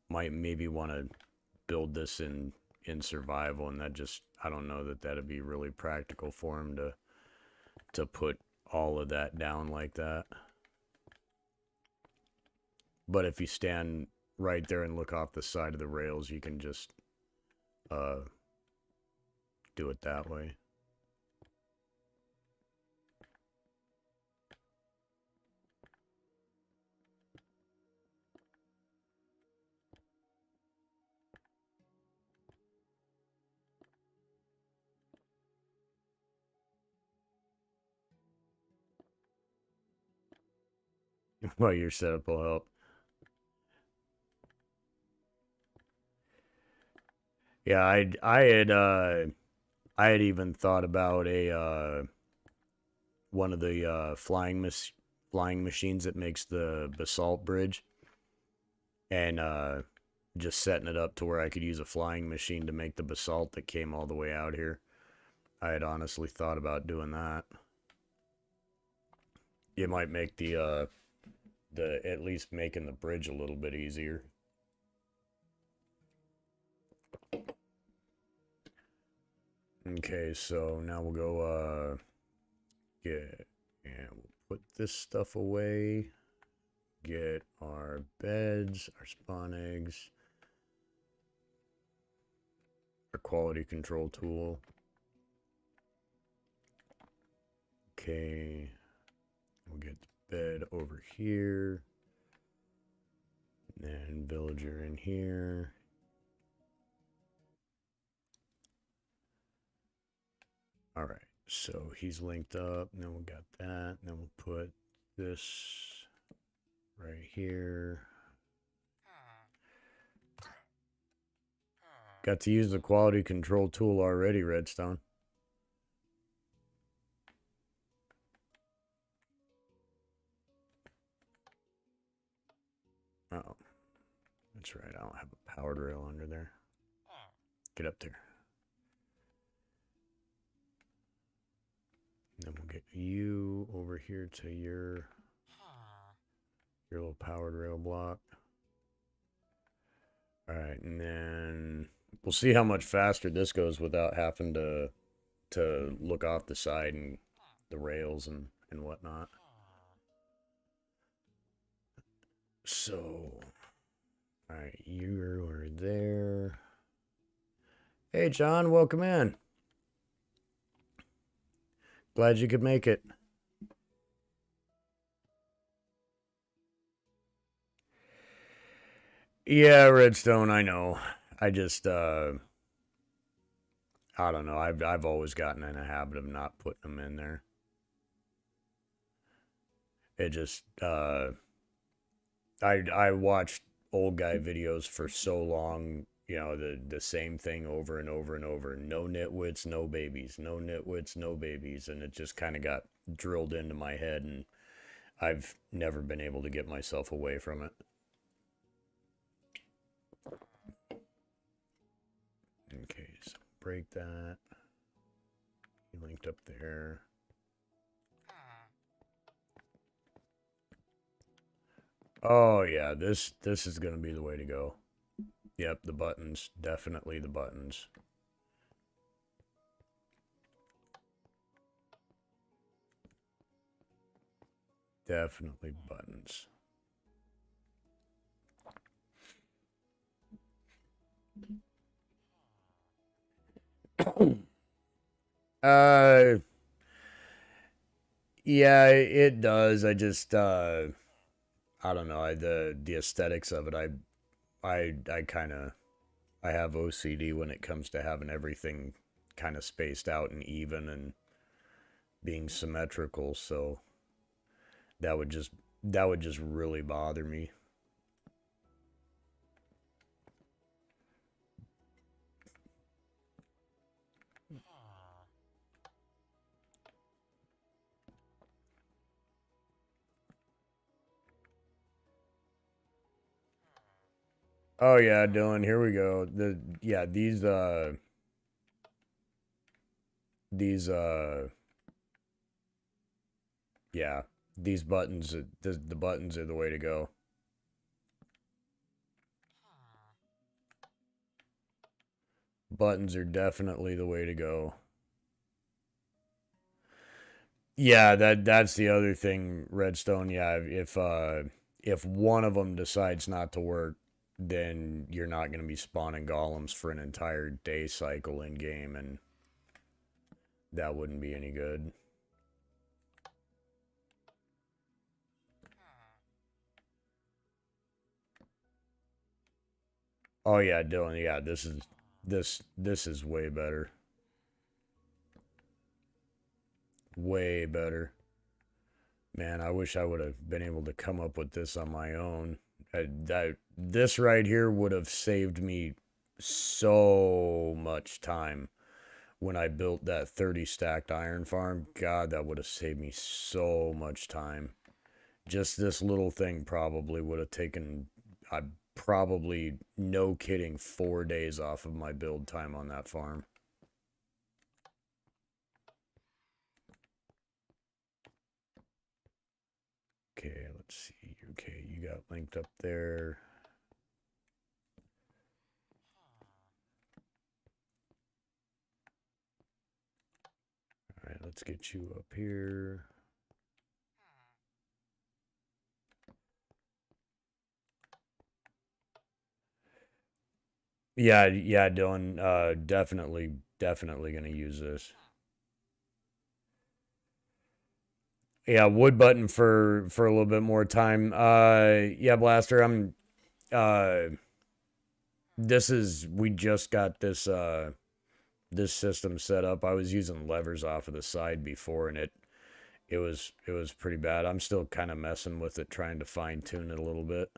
[SPEAKER 1] might maybe want to build this in survival, and that just I don't know that that'd be really practical for them to put all of that down like that. But if you stand right there and look off the side of the rails, you can just do it that way. Well, your setup will help. Yeah, I had even thought about a one of the flying machines that makes the basalt bridge, and just setting it up to where I could use a flying machine to make the basalt that came all the way out here. I had honestly thought about doing that. It might make the at least making the bridge a little bit easier. Okay, so now we'll go get and we'll put this stuff away. Get our beds, our spawn eggs, our quality control tool. Okay, we'll get the bed over here. And then villager in here. All right, so he's linked up. And then we got that. And then we'll put this right here. Got to use the quality control tool already, Redstone. Oh, that's right. I don't have a powered rail under there. Get up there. And then we'll get you over here to your Your little powered rail block. All right, and then we'll see how much faster this goes without having to look off the side and the rails and whatnot. So, all right, you are there. Hey, John, welcome in. Glad you could make it. Yeah, Redstone, I know. I just I don't know. I've always gotten in a habit of not putting them in there. It just I watched old guy videos for so long, you know, the same thing over and over and over. No nitwits, no babies. No nitwits, no babies, and it just kind of got drilled into my head, and I've never been able to get myself away from it. Okay, so break that. You linked up there. Oh yeah, this is gonna be the way to go. Yep, the buttons, definitely the buttons. Definitely buttons. uh yeah, it does. I just I don't know. The aesthetics of it. I kind of I have OCD when it comes to having everything kind of spaced out and even and being symmetrical. So that would just that would just really bother me. Oh yeah, Dylan. Here we go. The yeah these yeah these buttons the buttons are the way to go. Buttons are definitely the way to go. Yeah, that's the other thing, Redstone. Yeah, if one of them decides not to work, then you're not going to be spawning golems for an entire day cycle in game, and that wouldn't be any good. Oh yeah, Dylan. Yeah, this is way better. Way better. Man, I wish I would have been able to come up with this on my own. This right here would have saved me so much time when I built that 30 stacked iron farm. God, that would have saved me so much time. Just this little thing probably would have taken, I probably, no kidding, 4 days off of my build time on that farm. Okay, let's see. Okay, you got linked up there. All right, let's get you up here. Yeah, yeah, Dylan. Definitely gonna use this. Yeah, wood button for a little bit more time. Yeah, Blaster. Uh, this is we just got this system set up. I was using levers off of the side before, and it was pretty bad. I'm still kind of messing with it, trying to fine tune it a little bit.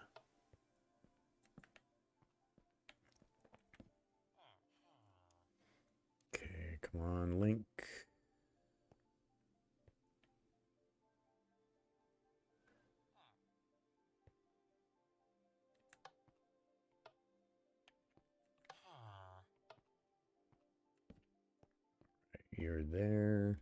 [SPEAKER 1] Okay, come on, Link. You're there.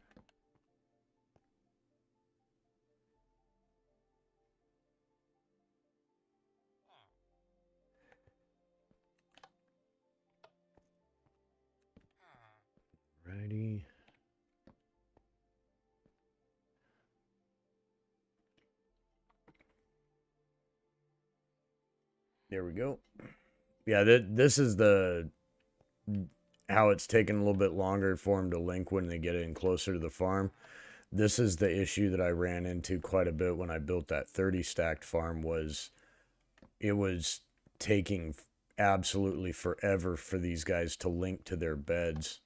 [SPEAKER 1] There we go. Yeah, this is the how it's taken a little bit longer for them to link when they get in closer to the farm. This is the issue that I ran into quite a bit when I built that 30 stacked farm was it was taking absolutely forever for these guys to link to their beds.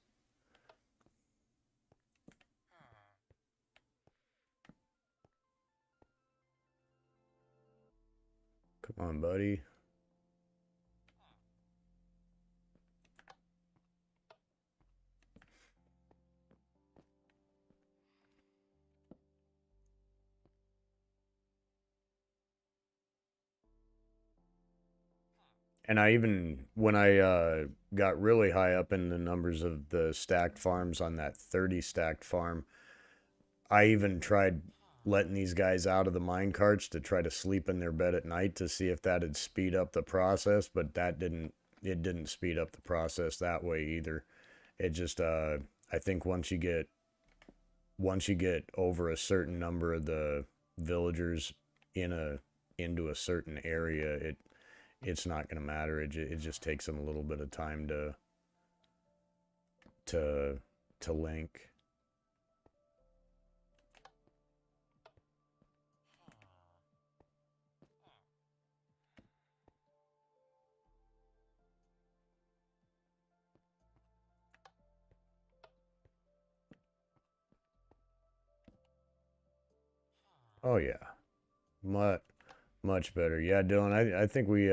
[SPEAKER 1] Come on, buddy. And I even, when I got really high up in the numbers of the stacked farms on that 30 stacked farm, I even tried letting these guys out of the mine carts to try to sleep in their bed at night to see if that'd speed up the process, but it didn't speed up the process that way either. It just, I think once you get over a certain number of the villagers into a certain area, it's not going to matter. It just takes them a little bit of time to to link. Oh yeah, much much better. Yeah, Dylan, I think we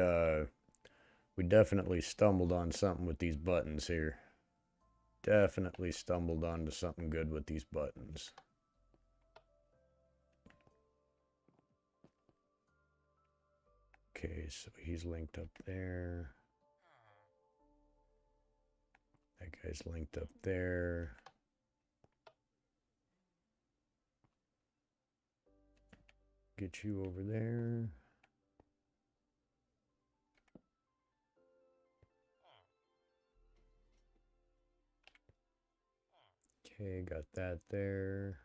[SPEAKER 1] definitely stumbled on something with these buttons here. Definitely stumbled onto something good with these buttons. Okay, so he's linked up there. That guy's linked up there. Get you over there. Okay, got that there.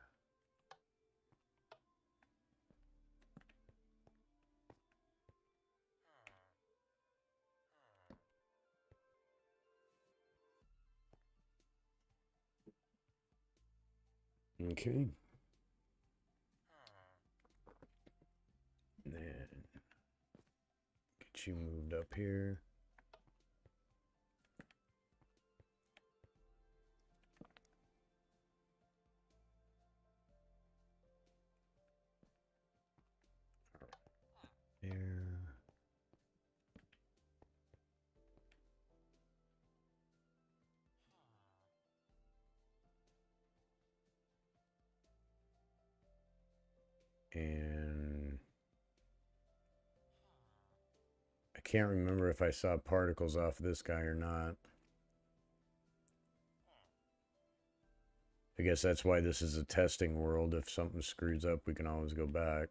[SPEAKER 1] Okay. And then get you moved up here. There. And I can't remember if I saw particles off this guy or not. I guess that's why this is a testing world. If something screws up, we can always go back.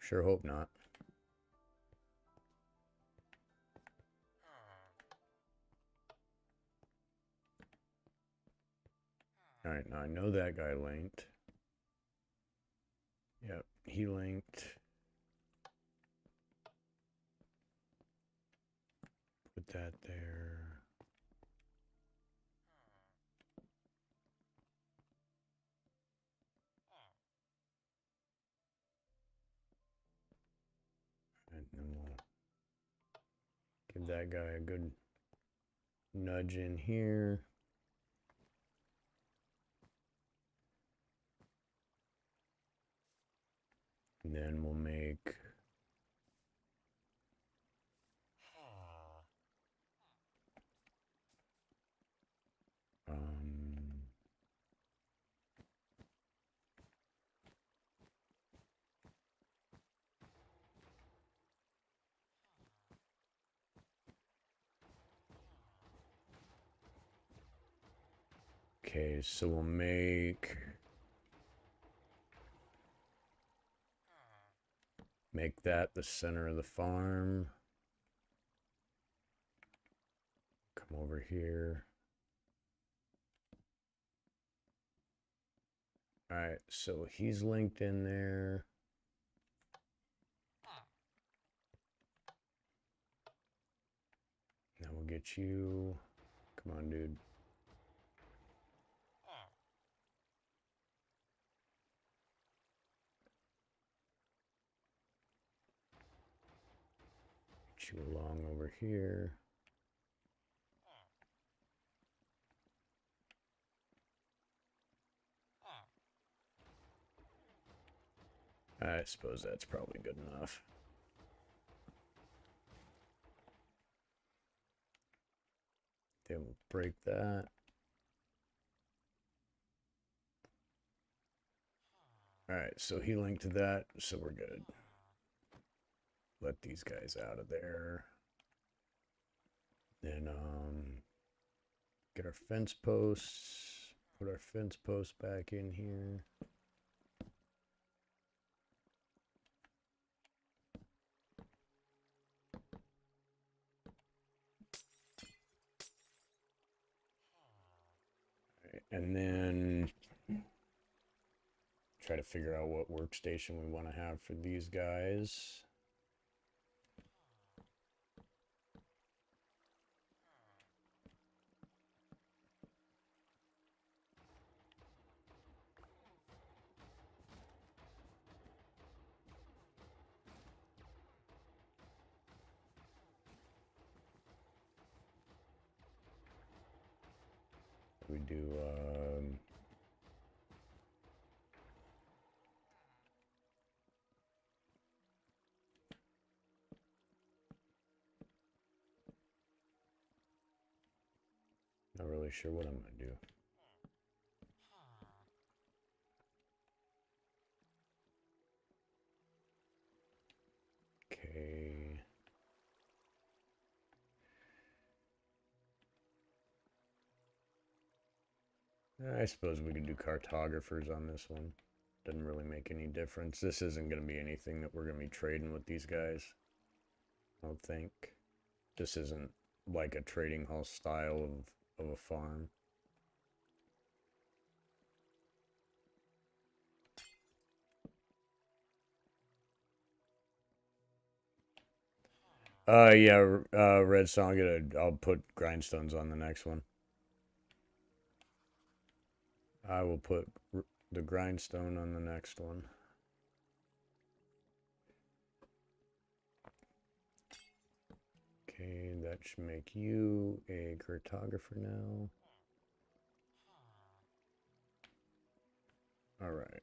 [SPEAKER 1] Sure hope not. Alright, now I know that guy linked. Yep, he linked. Put that there. And then we'll give that guy a good nudge in here. And then we'll make okay, so we'll make that the center of the farm. Come over here. Alright, so he's linked in there. Now we'll get you. Come on, dude. Get you along over here. I suppose that's probably good enough. Then we'll break that. Alright, so he linked to that, so we're good. Let these guys out of there. Then, get our fence posts. Put our fence posts back in here. And then try to figure out what workstation we want to have for these guys. We do, not really sure what I'm going to do. Okay. I suppose we can do cartographers on this one. Doesn't really make any difference. This isn't going to be anything that we're going to be trading with these guys. I don't think. This isn't like a trading hall style of a farm. Yeah, redstone. I'll put grindstones on the next one. I will put the grindstone on the next one. Okay, that should make you a cartographer now. All right.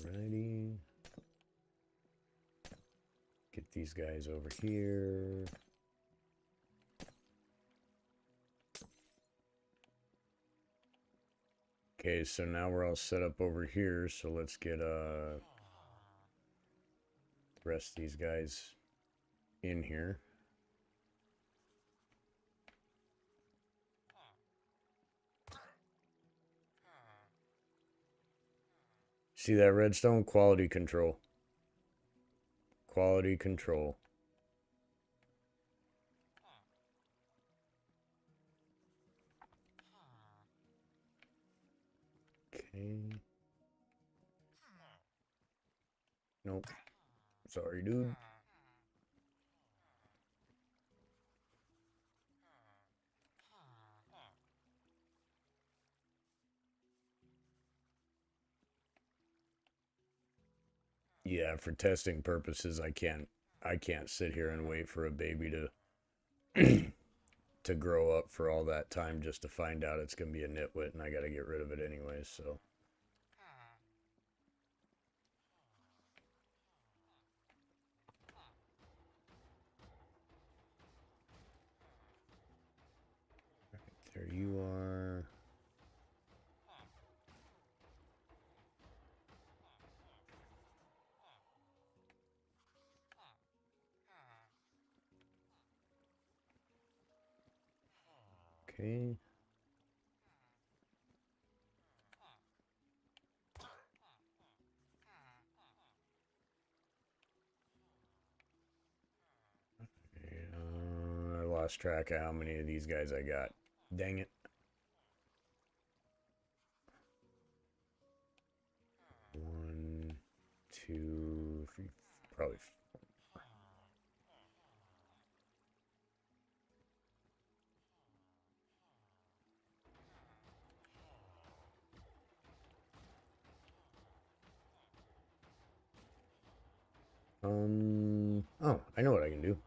[SPEAKER 1] Ready. Get these guys over here. Okay, so now we're all set up over here, so let's get the rest of these guys in here. See that redstone? Quality control. Quality control. Okay. Nope. Sorry, dude. Yeah, for testing purposes, I can't sit here and wait for a baby to to grow up for all that time just to find out it's gonna be a nitwit and I gotta get rid of it anyways, so. There you are. Okay. lost track of how many of these guys I got. Dang it. One, two, three, probably. Oh, I know what I can do.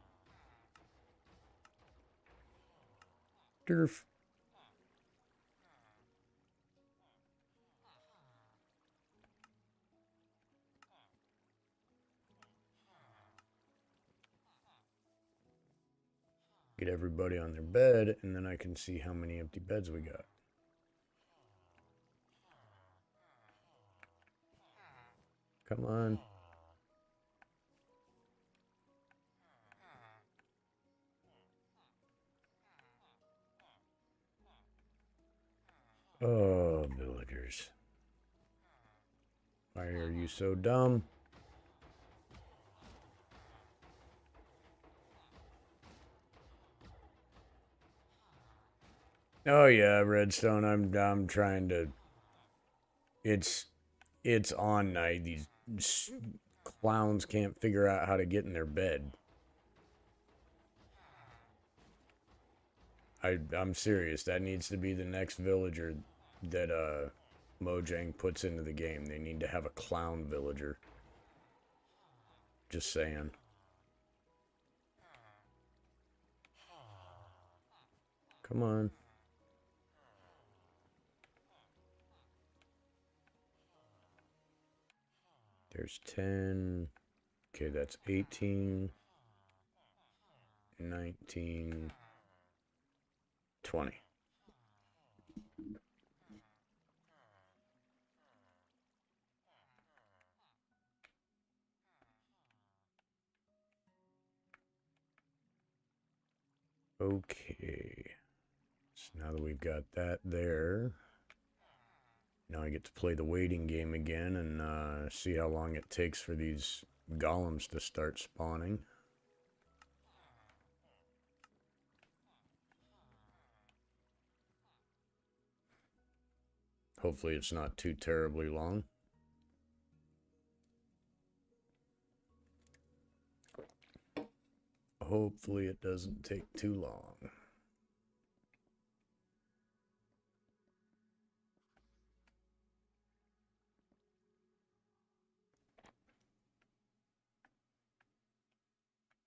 [SPEAKER 1] Derf. Get everybody on their bed, and then I can see how many empty beds we got. Come on. Oh, villagers. Why are you so dumb? Oh yeah, Redstone. I'm trying to. It's on night. These clowns can't figure out how to get in their bed. I'm serious. That needs to be the next villager that Mojang puts into the game. They need to have a clown villager. Just saying. Come on. There's 10. Okay, that's 18, 19, 20. Okay. So now that we've got that there, now I get to play the waiting game again and see how long it takes for these golems to start spawning. Hopefully it's not too terribly long. Hopefully it doesn't take too long.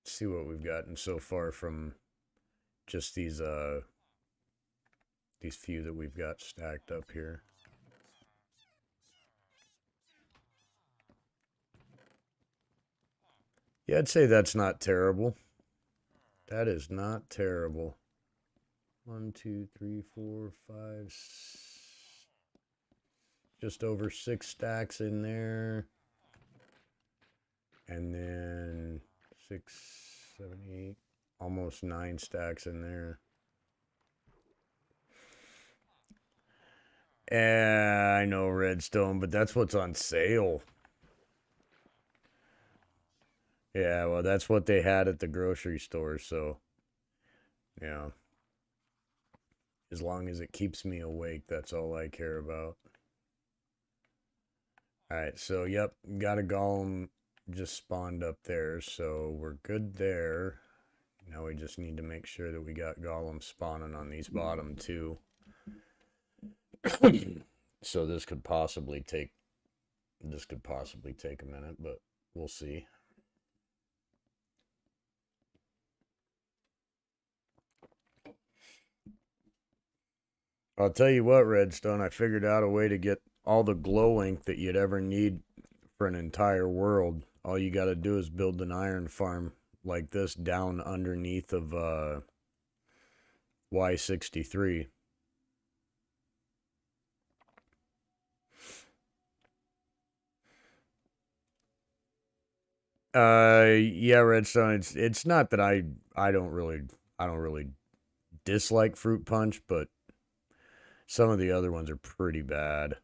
[SPEAKER 1] Let's see what we've gotten so far from just these few that we've got stacked up here. Yeah, I'd say that's not terrible. That is not terrible. 1, 2, 3, 4, 5, just over 6 stacks in there. And then 6, 7, 8, almost 9 stacks in there. I know Redstone, but that's what's on sale. Yeah, well, that's what they had at the grocery store, so, yeah. As long as it keeps me awake, that's all I care about. Alright, so, yep, got a golem just spawned up there, so we're good there. Now we just need to make sure that we got golems spawning on these bottom two. So this could possibly take a minute, but we'll see. I'll tell you what, Redstone, I figured out a way to get all the glow ink that you'd ever need for an entire world. All you got to do is build an iron farm like this down underneath of Y63. Yeah, Redstone, it's not that I don't really dislike fruit punch, but some of the other ones are pretty bad.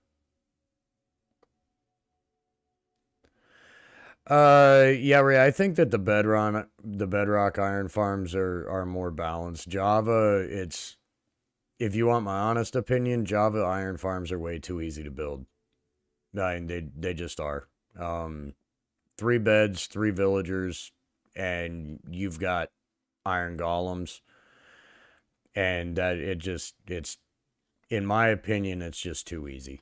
[SPEAKER 1] Yeah, Ray, I think that the bedrock iron farms are more balanced. Java, it's if you want my honest opinion, Java iron farms are way too easy to build. I mean, they just are. Um, 3 beds, 3 villagers, and you've got iron golems, and that it's in my opinion, it's just too easy.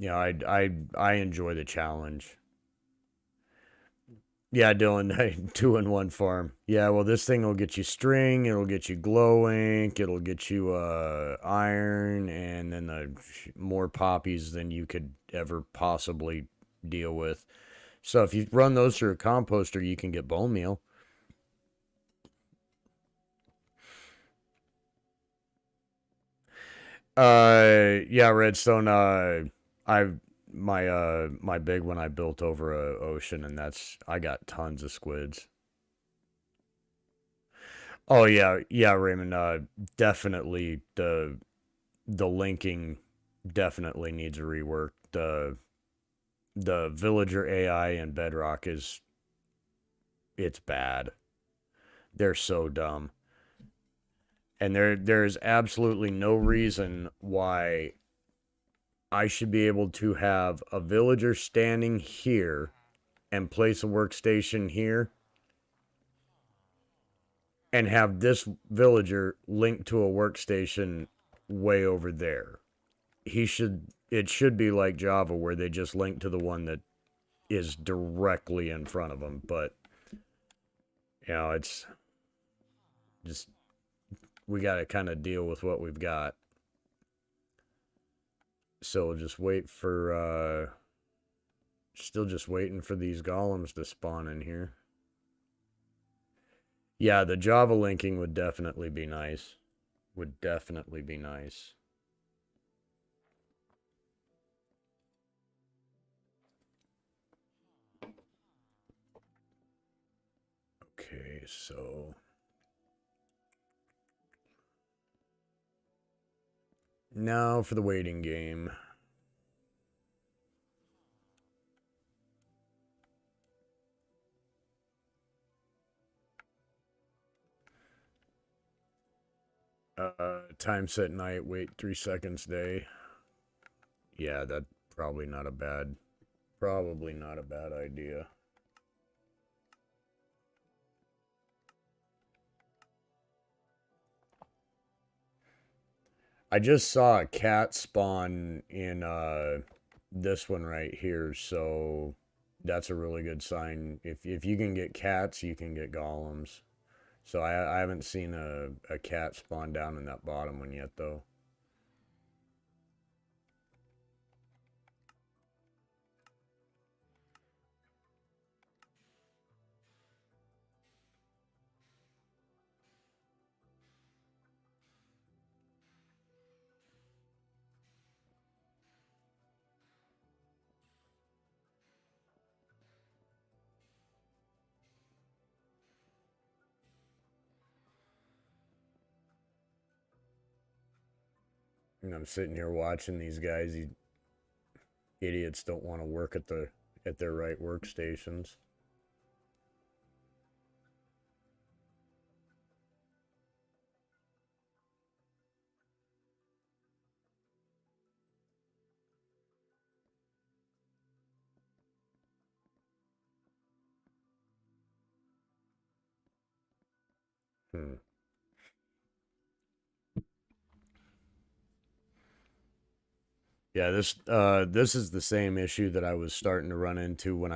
[SPEAKER 1] I enjoy the challenge. Yeah, Dylan, 2-in-1 farm. Yeah, well, this thing will get you string, it'll get you glow ink, it'll get you iron, and then more poppies than you could ever possibly deal with. So if you run those through a composter, you can get bone meal. Yeah, redstone. I my big one I built over a ocean, and that's I got tons of squids. Oh yeah, yeah, Raymond. Definitely the linking definitely needs a rework. The villager AI in Bedrock is it's bad. They're so dumb, and there's absolutely no reason why I should be able to have a villager standing here and place a workstation here and have this villager linked to a workstation way over there. It should be like Java where they just link to the one that is directly in front of them, but it's just we got to kind of deal with what we've got. So we'll just wait for still just waiting for these golems to spawn in here. Yeah, the Java linking would definitely be nice. Would definitely be nice. Okay, so now for the waiting game. Time set night, wait 3 seconds day. Yeah, that probably not a bad idea. I just saw a cat spawn in this one right here, so that's a really good sign. If you can get cats, you can get golems. So I haven't seen a cat spawn down in that bottom one yet though. And I'm sitting here watching these guys. These idiots don't want to work at their right workstations. Hmm. Yeah, this is the same issue that I was starting to run into when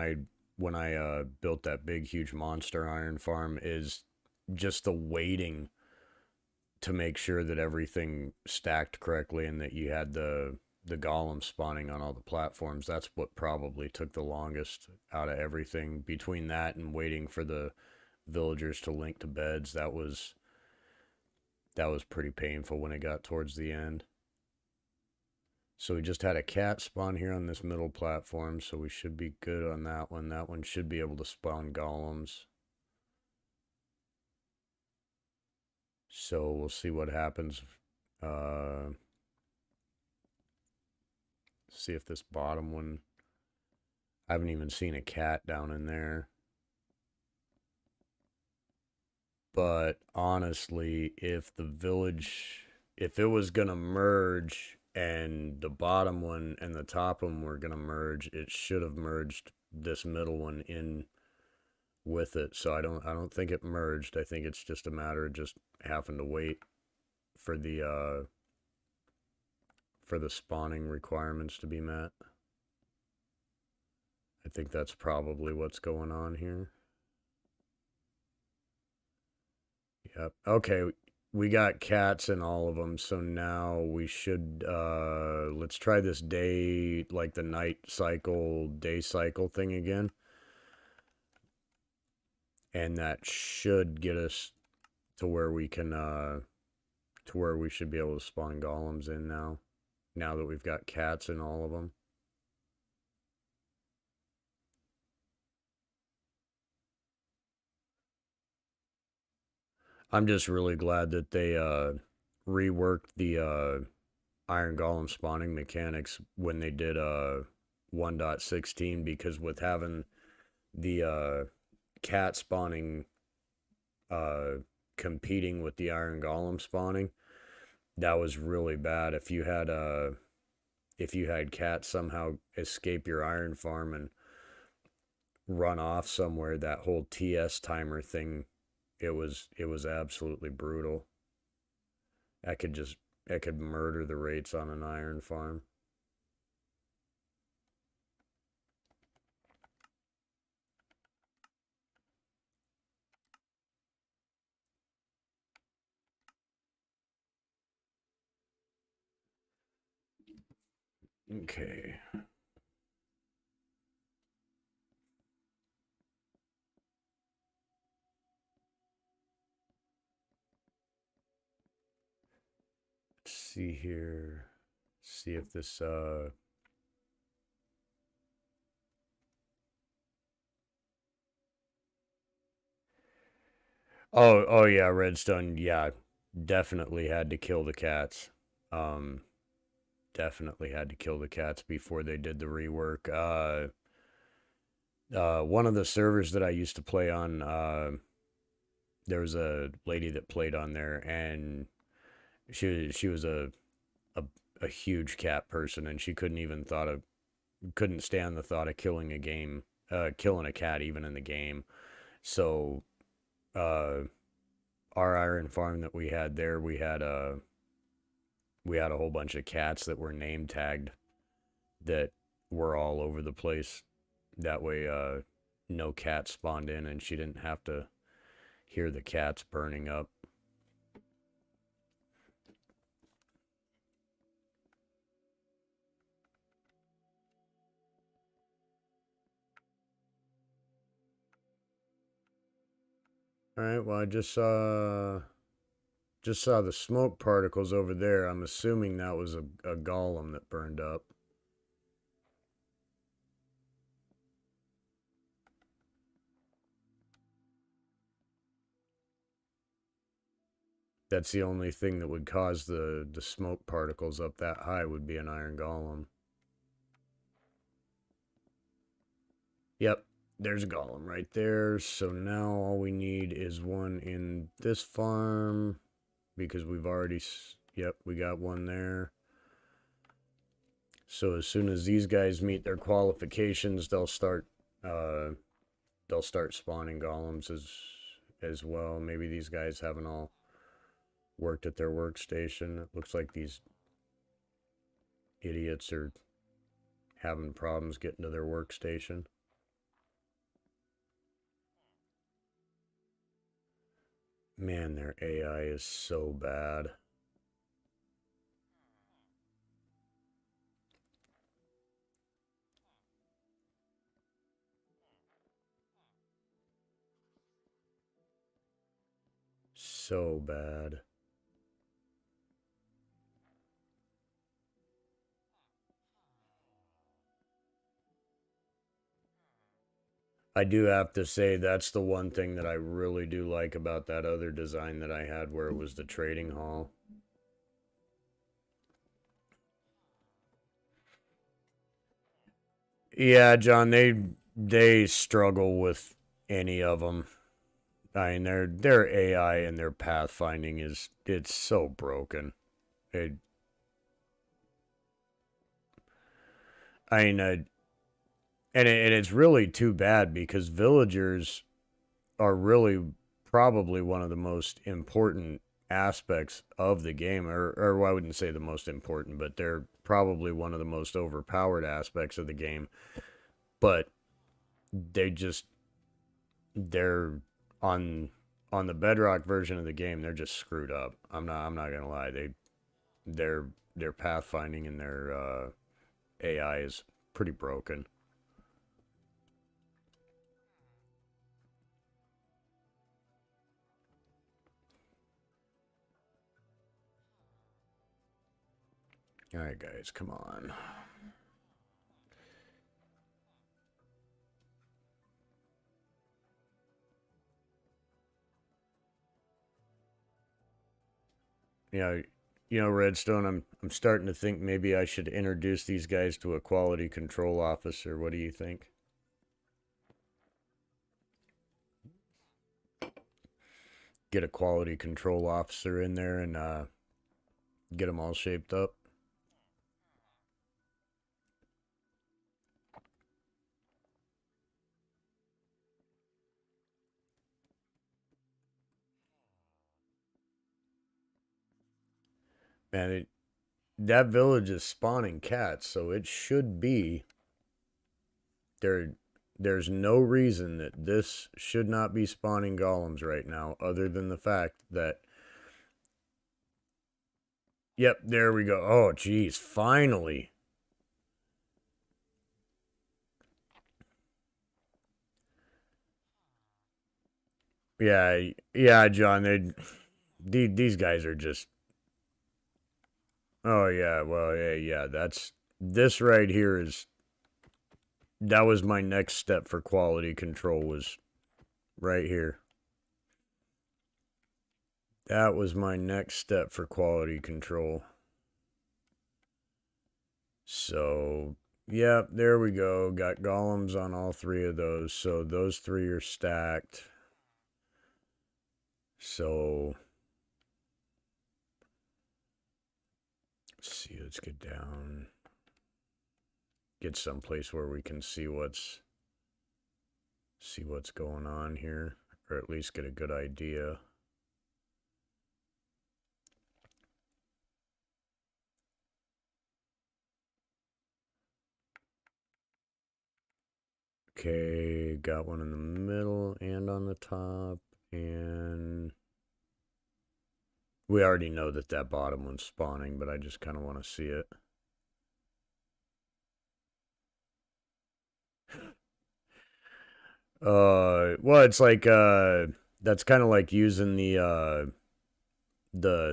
[SPEAKER 1] I built that big huge monster iron farm is just the waiting to make sure that everything stacked correctly and that you had the golem spawning on all the platforms. That's what probably took the longest out of everything. Between that and waiting for the villagers to link to beds, that was pretty painful when it got towards the end. So we just had a cat spawn here on this middle platform, so we should be good on that one. That one should be able to spawn golems. So we'll see what happens. Uh, see if this bottom one. I haven't even seen a cat down in there. But honestly, if it was gonna merge and the bottom one and the top one were gonna merge, it should have merged this middle one in with it. So I don't think it merged. I think it's just a matter of just having to wait for the spawning requirements to be met. I think that's probably what's going on here. Yep. Okay, we got cats in all of them, so now we should let's try this day, like the night cycle, day cycle thing again. And that should get us to where we can to where we should be able to spawn golems in now. Now that we've got cats in all of them. I'm just really glad that they reworked the Iron Golem spawning mechanics when they did 1.16, because with having the cat spawning uh competing with the Iron Golem spawning, that was really bad. If you had cats somehow escape your iron farm and run off somewhere, that whole TS timer thing, it was absolutely brutal. I could murder the rates on an iron farm. Okay. Let's see here. See if this oh yeah, Redstone, yeah. Definitely had to kill the cats. Um Definitely had to kill the cats before they did the rework. One of the servers that I used to play on, there was a lady that played on there, and she was a a huge cat person, and she couldn't stand the thought of killing a cat even in the game. So, uh, our iron farm that we had there, we had a whole bunch of cats that were name tagged that were all over the place. That way, no cats spawned in, and she didn't have to hear the cats burning up. All right. Well, I just saw the smoke particles over there. I'm assuming that was a golem that burned up. That's the only thing that would cause the smoke particles up that high, would be an iron golem. Yep, there's a golem right there. So now all we need is one in this farm, because we've already, yep, we got one there. So as soon as these guys meet their qualifications, uh, they'll start spawning golems as well. Maybe these guys haven't all worked at their workstation. It looks like these idiots are having problems getting to their workstation. Man, their AI is so bad. So bad. I do have to say that's the one thing that I really do like about that other design that I had, where it was the trading hall. Yeah, John, they struggle with any of them. I mean, their AI and their pathfinding is it's so broken. It, I mean, and it's really too bad because villagers are really probably one of the most important aspects of the game, or well, I wouldn't say the most important, but they're probably one of the most overpowered aspects of the game. But they just they're on on the bedrock version of the game, they're just screwed up. I'm not gonna lie. Their pathfinding and their AI is pretty broken. All right, guys, come on. You know, Redstone. I'm starting to think maybe I should introduce these guys to a quality control officer. What do you think? Get a quality control officer in there and get them all shaped up. Man, that village is spawning cats, so it should be there. There's no reason that this should not be spawning golems right now, other than the fact that. Yep, there we go. Oh, geez, finally. Yeah, yeah, John. These guys are just. Oh yeah, well yeah. That's this right here is. That was my next step for quality control was right here. That was my next step for quality control. So, yep, there we go. Got golems on all three of those. So those three are stacked. So, let's see. Let's get down. Get someplace where we can see what's going on here, or at least get a good idea. Okay, got one in the middle and on the top, and we already know that that bottom one's spawning, but I just kind of want to see it. Well, it's like that's kind of like using the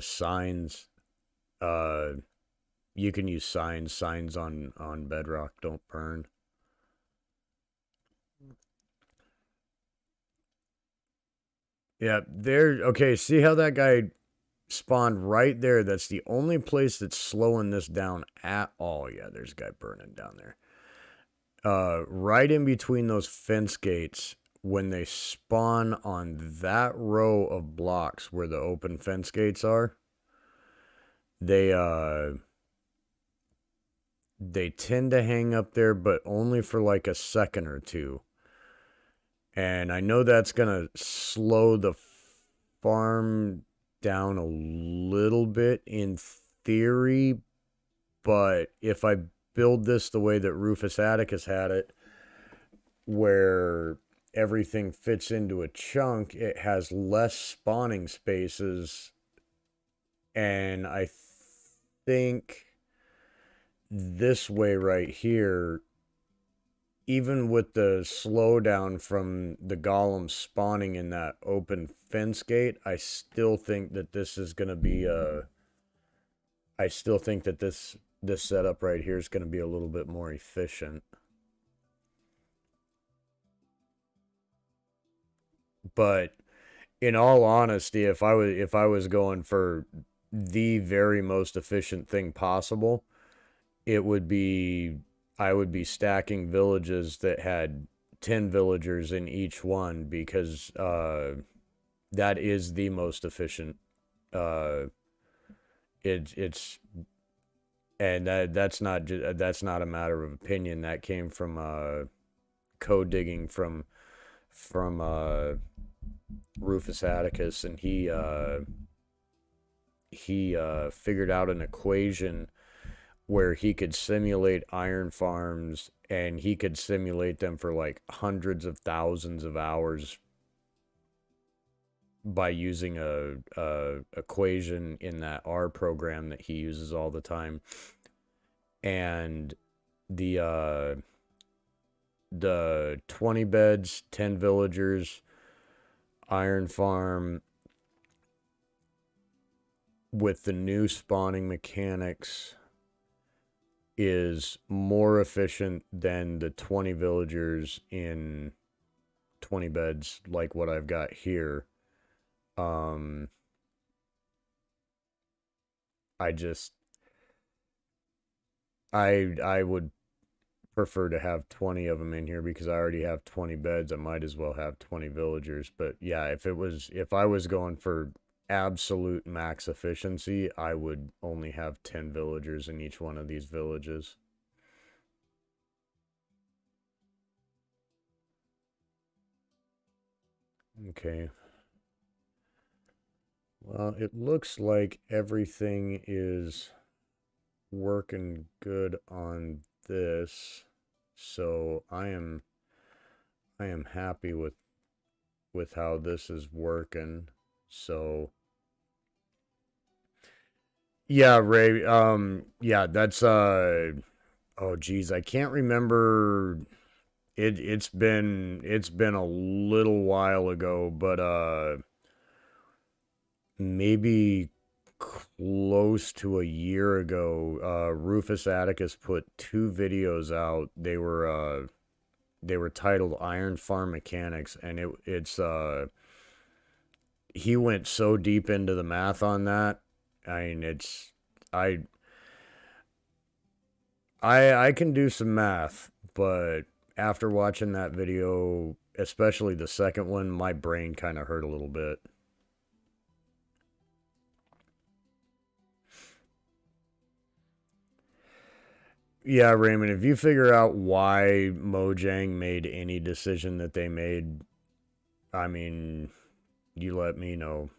[SPEAKER 1] signs. Uh, you can use signs on Bedrock don't burn. Yeah, there. Okay, see how that guy spawned right there? That's the only place that's slowing this down at all. Yeah, there's a guy burning down there. Right in between those fence gates, when they spawn on that row of blocks where the open fence gates are, they they tend to hang up there, but only for like a second or two. And I know that's gonna slow the farm down a little bit in theory, but if I build this the way that Rufus Atticus had it, where everything fits into a chunk, it has less spawning spaces. And I think this way right here, even with the slowdown from the golems spawning in that open fence gate, I still think that this is going to be I still think that this setup right here is going to be a little bit more efficient. But in all honesty, if I was going for the very most efficient thing possible, it would be I would be stacking villages that had 10 villagers in each one because that is the most efficient. Uh, it's and that's not a matter of opinion. That came from code digging from Rufus Atticus, and he figured out an equation where he could simulate iron farms, and he could simulate them for like hundreds of thousands of hours by using a equation in that R program that he uses all the time. And the uh the 20 beds, 10 villagers, iron farm with the new spawning mechanics is more efficient than the 20 villagers in 20 beds like what I've got here. Um I just I would prefer to have 20 of them in here because I already have 20 beds. I might as well have 20 villagers. But yeah, if I was going for absolute max efficiency, I would only have 10 villagers in each one of these villages. Okay. Well, it looks like everything is working good on this. So I am happy with how this is working. So yeah, Ray. Yeah, that's oh geez, I can't remember. It's been a little while ago, but maybe close to a year ago, Rufus Atticus put two videos out. They were titled Iron Farm Mechanics, and it's he went so deep into the math on that. I mean, I I can do some math, but after watching that video, especially the second one, my brain kind of hurt a little bit. Yeah, Raymond, if you figure out why Mojang made any decision that they made, I mean, you let me know.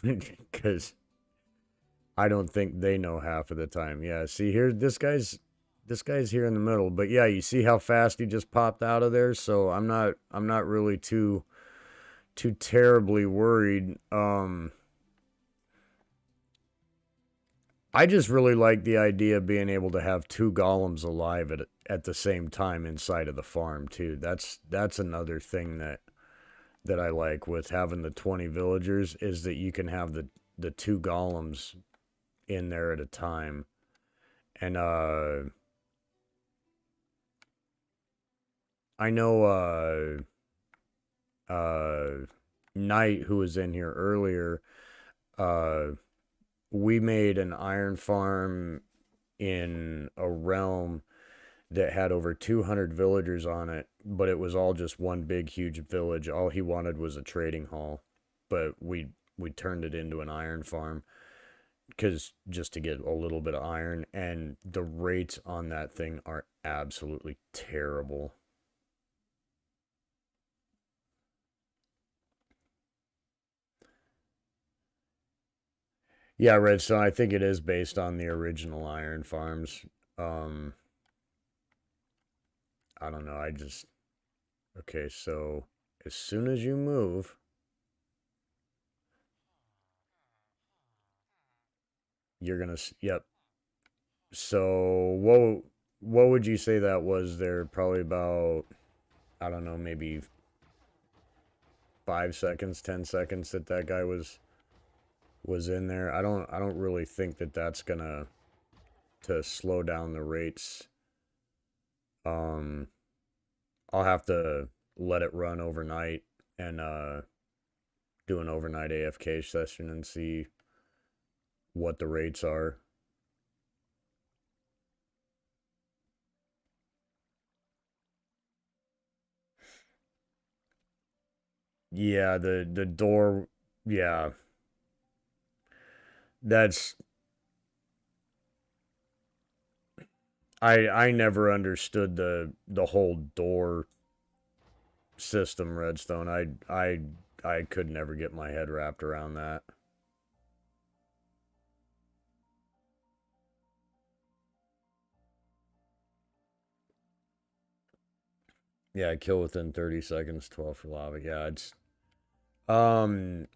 [SPEAKER 1] Because I don't think they know half of the time. Yeah, see here, this guy's here in the middle. But yeah, you see how fast he just popped out of there. So I'm not really too terribly worried. I just really like the idea of being able to have two golems alive at the same time inside of the farm too. That's another thing that I like with having the 20 villagers is that you can have the two golems in there at a time. And I know Knight, who was in here earlier, uh we made an iron farm in a realm that had over 200 villagers on it, but it was all just one big huge village. All he wanted was a trading hall, but we turned it into an iron farm because just to get a little bit of iron, and the rates on that thing are absolutely terrible. Yeah, Redstone, I think it is based on the original iron farms. Um, I don't know. I just okay. So as soon as you move, you're gonna. Yep. So what would you say that was there? Probably about I don't know, maybe 5 seconds, 10 seconds that that guy was in there. I don't really think that that's gonna to slow down the rates. Um, I'll have to let it run overnight and do an overnight AFK session and see what the rates are. Yeah, the door, yeah. That's I never understood the whole door system, Redstone. I could never get my head wrapped around that. Yeah, kill within 30 seconds, 12 for lava. Yeah, it's um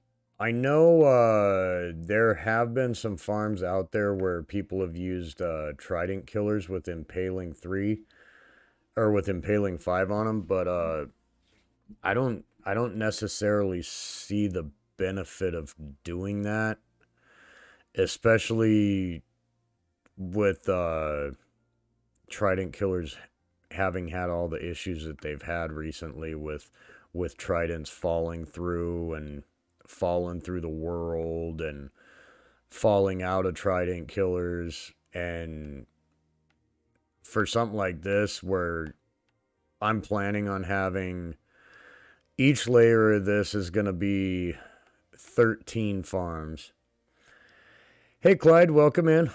[SPEAKER 1] I know there have been some farms out there where people have used trident killers with impaling 3 or with impaling 5 on them, but I don't necessarily see the benefit of doing that, especially with trident killers having had all the issues that they've had recently with tridents falling through and falling through the world and falling out of trident killers. And for something like this where I'm planning on having each layer of this is going to be 13 farms. Hey Clyde, welcome in.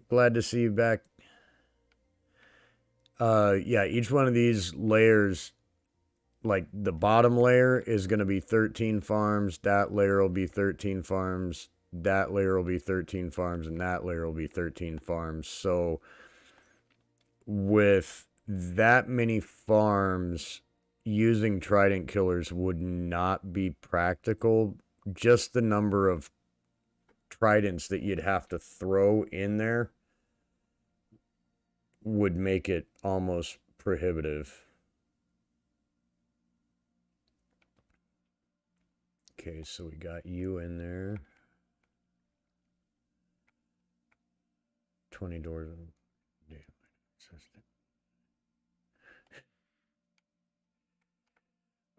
[SPEAKER 1] Glad to see you back. Yeah, each one of these layers, like the bottom layer is going to be 13 farms, that layer will be 13 farms, that layer will be 13 farms, and that layer will be 13 farms. So with that many farms, using trident killers would not be practical. Just the number of tridents that you'd have to throw in there would make it almost prohibitive. Okay, so we got you in there. 20 doors. Damn.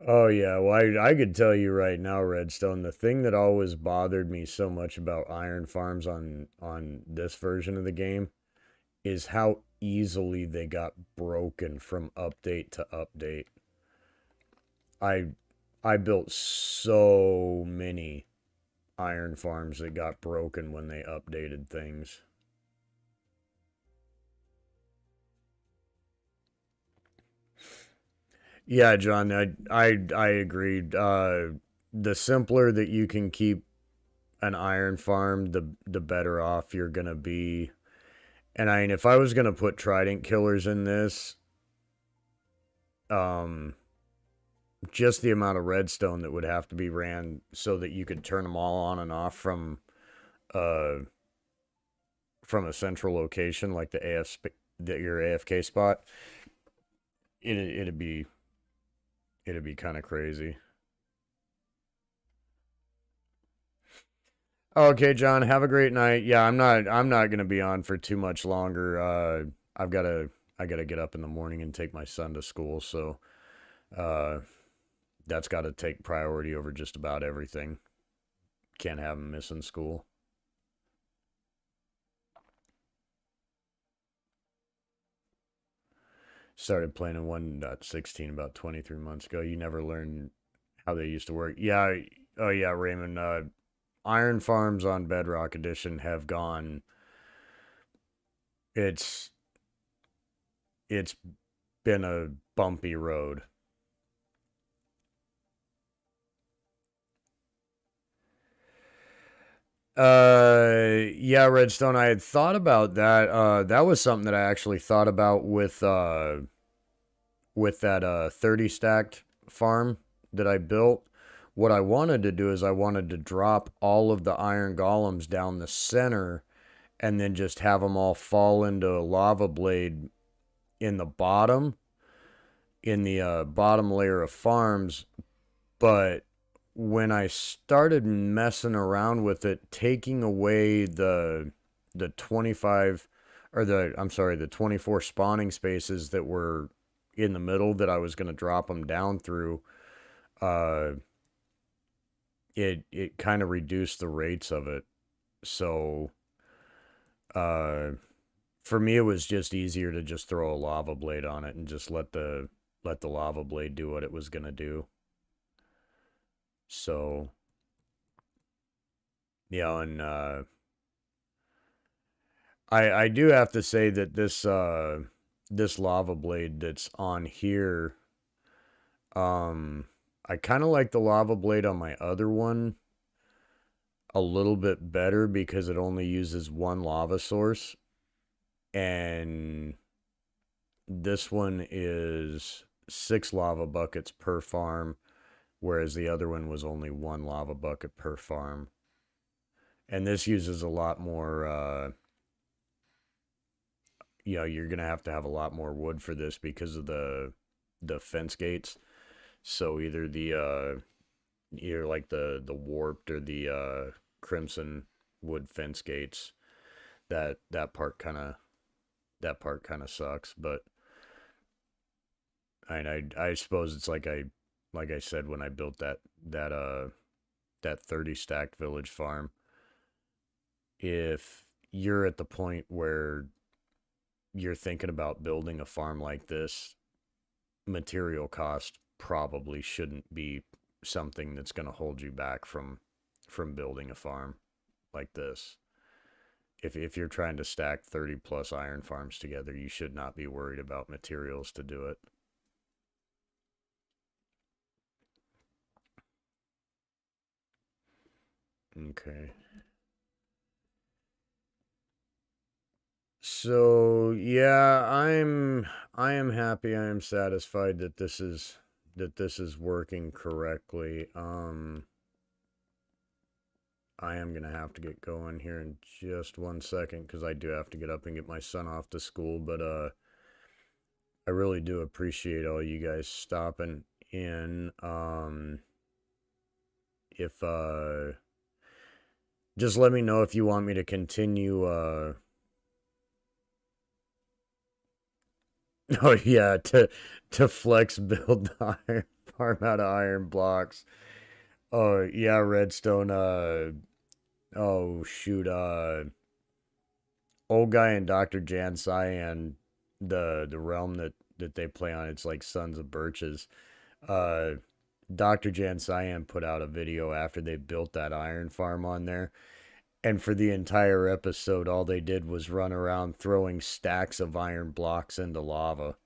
[SPEAKER 1] Oh yeah, well I could tell you right now, Redstone, the thing that always bothered me so much about iron farms on this version of the game is how easily they got broken from update to update. I I built so many iron farms that got broken when they updated things. Yeah, John, I agreed. The simpler that you can keep an iron farm, the better off you're gonna be. And I mean, if I was gonna put trident killers in this, um, just the amount of redstone that would have to be ran so that you could turn them all on and off uh from a central location like the your AFK spot, it it'd be kind of crazy. Okay, John, have a great night. Yeah, I'm not gonna be on for too much longer. I've gotta I gotta get up in the morning and take my son to school, so uh, that's got to take priority over just about everything. Can't have him missing school. Started playing in 1.16 about 23 months ago. You never learn how they used to work. Yeah. Oh yeah, Raymond. Iron farms on Bedrock Edition have gone. It's it's been a bumpy road. Yeah, Redstone. I had thought about that. That was something that I actually thought about with that 30 stacked farm that I built. What I wanted to do is I wanted to drop all of the iron golems down the center and then just have them all fall into a lava blade in the bottom, in the bottom layer of farms. But when I started messing around with it, taking away the 25 or the I'm sorry, the 24 spawning spaces that were in the middle that I was going to drop them down through, uh it kind of reduced the rates of it. So uh for me it was just easier to just throw a lava blade on it and just let the lava blade do what it was going to do. So, and I do have to say that this lava blade that's on here, I kind of like the lava blade on my other one a little bit better because it only uses one lava source, and this one is 6 lava buckets per farm, whereas the other one was only 1 lava bucket per farm. And this uses a lot more, you're going to have a lot more wood for this because of the fence gates. So either like the warped or the crimson wood fence gates, that part kind of sucks, but I suppose it's like I said when I built that 30 stacked village farm. If you're at the point where you're thinking about building a farm like this, material cost probably shouldn't be something that's going to hold you back from building a farm like this. If you're trying to stack 30 plus iron farms together, you should not be worried about materials to do it. Okay. So yeah, I am happy. I am satisfied that this is working correctly. I am gonna have to get going here in just 1 second because I do have to get up and get my son off to school. But I really do appreciate all you guys stopping in. If just let me know if you want me to continue. Oh yeah, to flex build the iron farm out of iron blocks. Oh yeah, redstone. Oh shoot. Old guy and Dr. Jan Cyan, the realm that they play on. It's like Sons of Birches. Uh, Dr. Jan Cyan put out a video after they built that iron farm on there. And for the entire episode, all they did was run around throwing stacks of iron blocks into lava.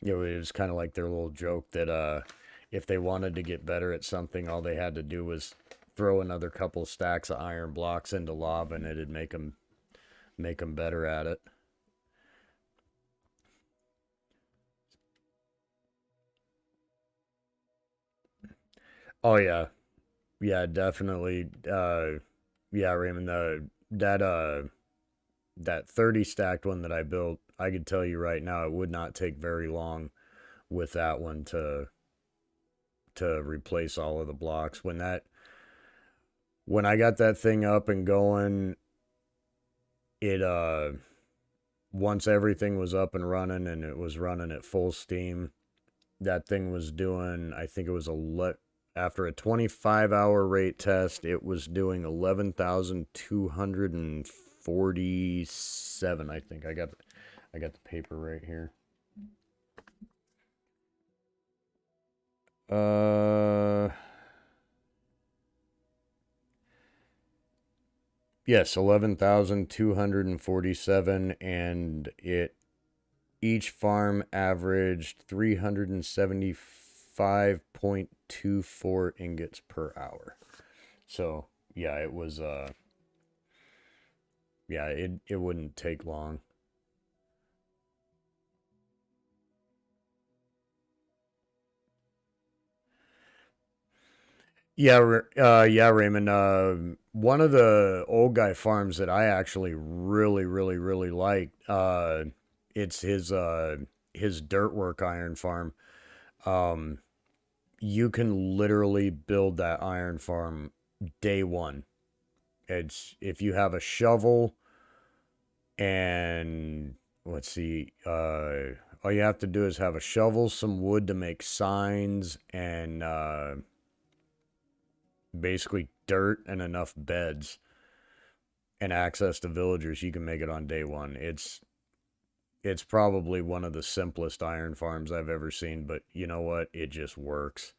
[SPEAKER 1] It was kind of like their little joke that if they wanted to get better at something, all they had to do was throw another couple stacks of iron blocks into lava, and it'd make them better at it. Oh yeah, yeah, definitely. Yeah, Raymond, that 30 stacked one that I built, I could tell you right now, it would not take very long with that one to replace all of the blocks. When I got that thing up and going, it once everything was up and running and it was running at full steam, that thing was doing, I think it was after a 25-hour rate test, it was doing 11,247, I think. I got the paper right here. Yes, 11,247, and each farm averaged 375.24 ingots per hour. So, yeah, it was yeah, it wouldn't take long. Yeah, yeah, Raymond. One of the old guy farms that I actually really, really, really like. It's his dirt work iron farm. Um, you can literally build that iron farm day one. It's if you have a shovel and let's see, all you have to do is have a shovel, some wood to make signs, and basically dirt and enough beds and access to villagers. You can make it on day one. It's probably one of the simplest iron farms I've ever seen, but you know what? It just works.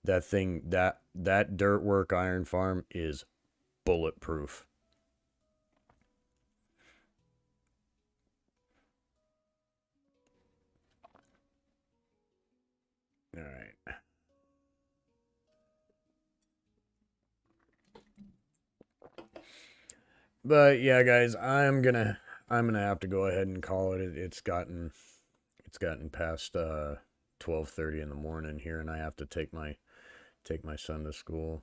[SPEAKER 1] That thing, that dirt work iron farm is bulletproof. All right. But yeah, guys, I'm gonna have to go ahead and call it. It's gotten past 12:30 in the morning here, and I have to take my son to school.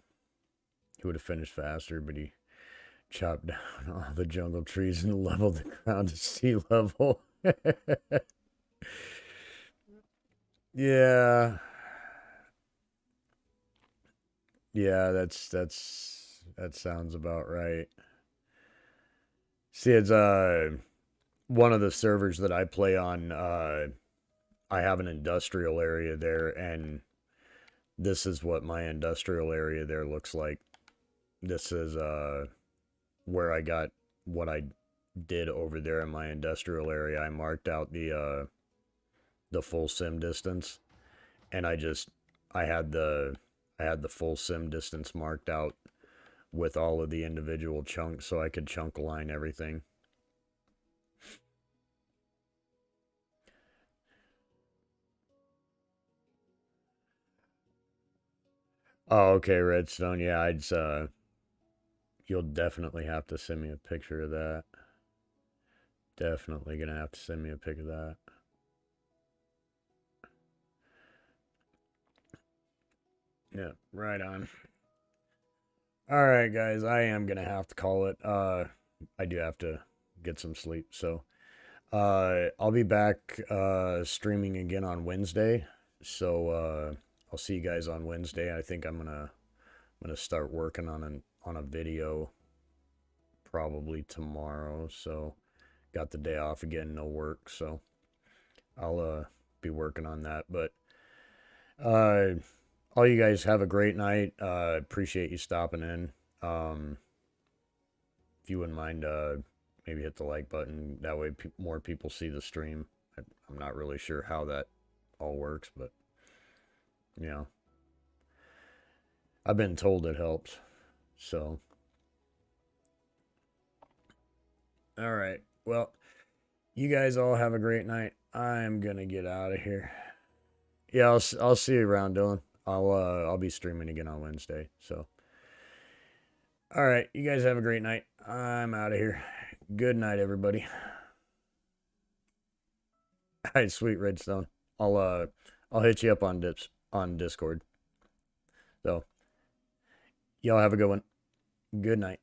[SPEAKER 1] He would have finished faster, but he chopped down all the jungle trees and leveled the ground to sea level. Yeah, yeah, that sounds about right. See, it's one of the servers that I play on. I have an industrial area there, and this is what my industrial area there looks like. This is where I got what I did over there in my industrial area. I marked out the full sim distance, and I had the full sim distance marked out with all of the individual chunks, so I could chunk line everything. Oh, okay, Redstone. Yeah, you'll definitely have to send me a picture of that. Definitely gonna have to send me a pic of that. Yeah, right on. All right, guys, I am gonna have to call it. I do have to get some sleep, so I'll be back streaming again on Wednesday. So I'll see you guys on Wednesday. I think I'm gonna start working on a video probably tomorrow. So got the day off again, no work, so I'll be working on that. But uh all you guys have a great night. Appreciate you stopping in. If you wouldn't mind, maybe hit the like button. That way, more people see the stream. I'm not really sure how that all works, but you know, I've been told it helps. So, all right. Well, you guys all have a great night. I'm gonna get out of here. Yeah, I'll see you around, Dylan. I'll be streaming again on Wednesday. So, all right, you guys have a great night. I'm out of here. Good night, everybody. All right, sweet Redstone. I'll hit you up on Discord. So, y'all have a good one. Good night.